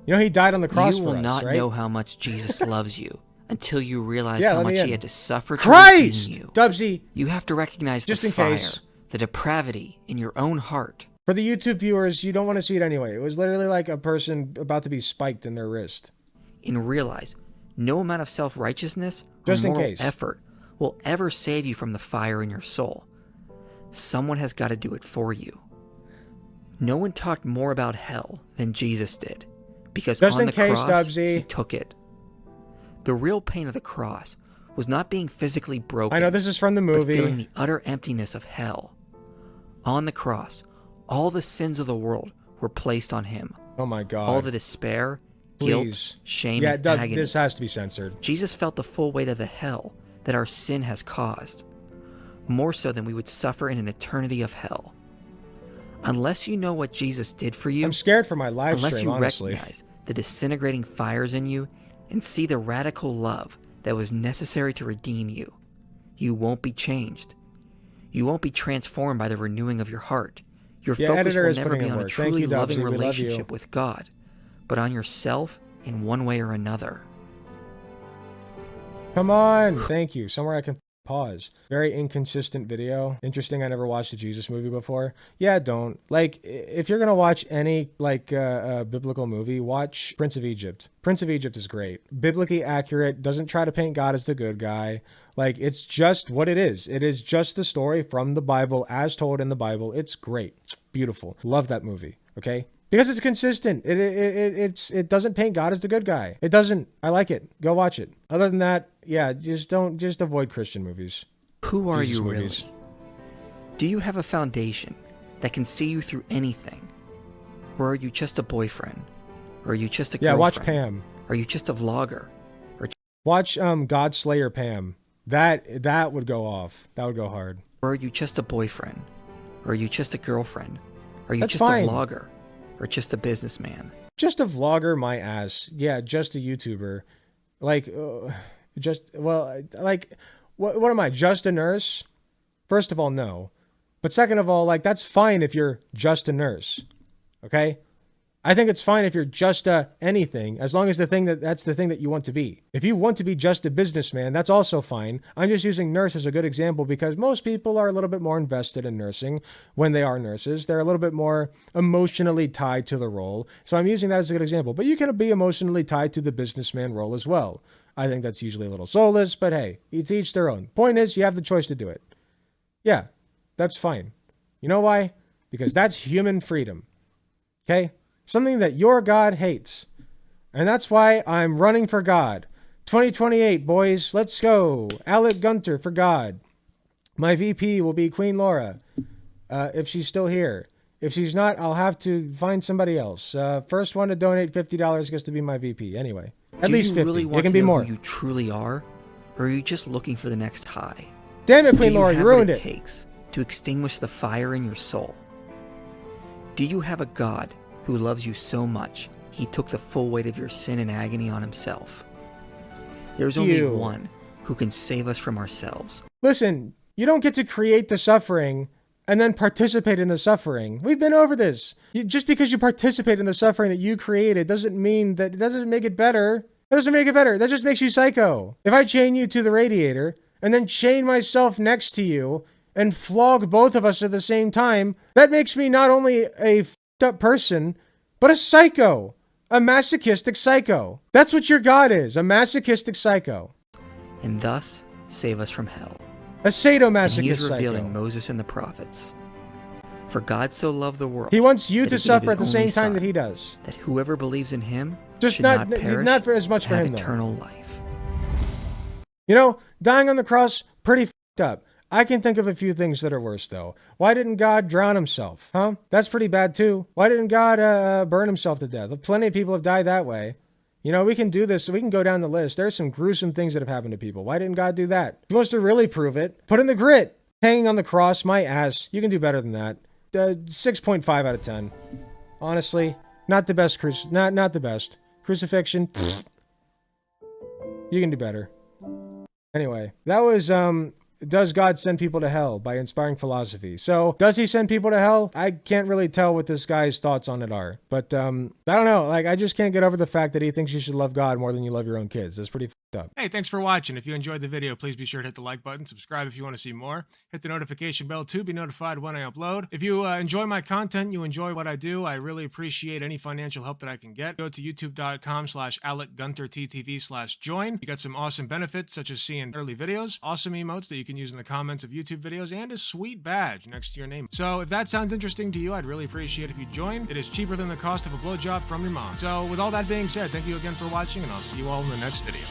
You know, he died on the cross for us, You will not right? know how much Jesus loves you until you realize Yeah, how let me much in. he had to suffer to Christ! redeem you. Dubsy, You have to recognize Just the in fire, case. the depravity in your own heart. for the YouTube viewers, you don't want to see it anyway. It was literally like a person about to be spiked in their wrist. And realize no amount of self-righteousness or Just in moral case. effort will ever save you from the fire in your soul. Someone has got to do it for you. No one talked more about hell than Jesus did, because Just on in the case, cross, Dubsy. he took it. The real pain of the cross was not being physically broken, I know this is from the but movie. feeling the utter emptiness of hell. On the cross, all the sins of the world were placed on him. Oh my God. All the despair, Please. guilt, shame, Yeah, and Dub, agony. this has to be censored. Jesus felt the full weight of the hell that our sin has caused, more so than we would suffer in an eternity of hell. Unless you know what Jesus did for you, I'm scared for my live unless stream, you honestly. recognize the disintegrating fires in you and see the radical love that was necessary to redeem you, you won't be changed. You won't be transformed by the renewing of your heart. Your Yeah, focus editor will is never putting be in on a work. Thank truly you, loving Dubsy. We love you. relationship with God, but on yourself in one way or another. Come on. Thank you. Somewhere I can pause. Very inconsistent video. Interesting. I never watched a Jesus movie before. Yeah, don't. Like, if you're going to watch any, like, biblical movie, watch Prince of Egypt. Prince of Egypt is great. Biblically accurate. Doesn't try to paint God as the good guy. Like, it's just what it is. It is just the story from the Bible as told in the Bible. It's great. It's beautiful. Love that movie. Okay? Because it's consistent. It doesn't paint God as the good guy. It doesn't. I like it. Go watch it. Other than that, yeah, just avoid Christian movies. Who are Jesus you really? movies. Do you have a foundation that can see you through anything? Or are you just a boyfriend? Or are you just a girlfriend? Yeah, watch Pam. Are you just a vlogger? Watch God Slayer Pam. That would go off. That would go hard. Or are you just a boyfriend? Or are you just a girlfriend? Are you That's just fine. a vlogger? Or just a businessman? Just a vlogger, my ass. Yeah, just a YouTuber. Like, what am I? Just a nurse? First of all, no. But second of all, like, that's fine if you're just a nurse. Okay? I think it's fine if you're just anything, as long as that's the thing that you want to be. If you want to be just a businessman, that's also fine. I'm just using nurse as a good example because most people are a little bit more invested in nursing when they are nurses. They're a little bit more emotionally tied to the role. So I'm using that as a good example. But you can be emotionally tied to the businessman role as well. I think that's usually a little soulless, but hey, to each their own. Point is, you have the choice to do it. Yeah, that's fine. You know why? Because that's human freedom. Okay? Something that your God hates. And that's why I'm running for God. 2028, boys. Let's go. Alec Gunter for God. My VP will be Queen Laura. If she's still here. If she's not, I'll have to find somebody else. First one to donate $50 gets to be my VP. Anyway, at least 50. Really want it can to be know more. Who you truly are? Or are you just looking for the next high? Damn it, Queen Do Laura, you you have ruined what it. it takes to extinguish the fire in your soul? Do you have a God who loves you so much he took the full weight of your sin and agony on himself? There's only Ew. one who can save us from ourselves. Listen, you don't get to create the suffering and then participate in the suffering. We've been over this. Just because you participate in the suffering that you created doesn't mean that it doesn't make it better. That doesn't make it better. That just makes you psycho. If I chain you to the radiator and then chain myself next to you and flog both of us at the same time, that makes me not only a f***ed up person, but a psycho. A masochistic psycho. That's what your God is, a masochistic psycho. And thus save us from hell. A And he sadomasochist is revealed psycho. in Moses and the prophets. For God so loved the world. He wants you that to he gave suffer his at the same only time Son, that he does. that whoever believes in him Just should not perish, not for as much and for have him though. eternal life. You know, dying on the cross, pretty f***ed up. I can think of a few things that are worse though. Why didn't God drown himself? Huh? That's pretty bad too. Why didn't God burn himself to death? Plenty of people have died that way. You know, we can do this. We can go down the list. There's some gruesome things that have happened to people. Why didn't God do that? If he wants to really prove it, put in the grit. Hanging on the cross, my ass. You can do better than that. 6.5 out of 10. Honestly, not the best not the best. Crucifixion. Pfft. You can do better. Anyway, that was Does God Send People to Hell by Inspiring Philosophy. So, does he send people to hell? I can't really tell what this guy's thoughts on it are. But, I don't know. Like, I just can't get over the fact that he thinks you should love God more than you love your own kids. That's pretty f***ed up. Hey, thanks for watching. If you enjoyed the video, please be sure to hit the like button, subscribe if you want to see more, hit the notification bell to be notified when I upload. If you enjoy my content, you enjoy what I do, I really appreciate any financial help that I can get. Go to youtube.com/AlecGunterTTV/join. You got some awesome benefits, such as seeing early videos, awesome emotes that you can use in the comments of YouTube videos, and a sweet badge next to your name. So if that sounds interesting to you, I'd really appreciate if you join. It is cheaper than the cost of a blowjob from your mom. So with all that being said, thank you again for watching, and I'll see you all in the next video.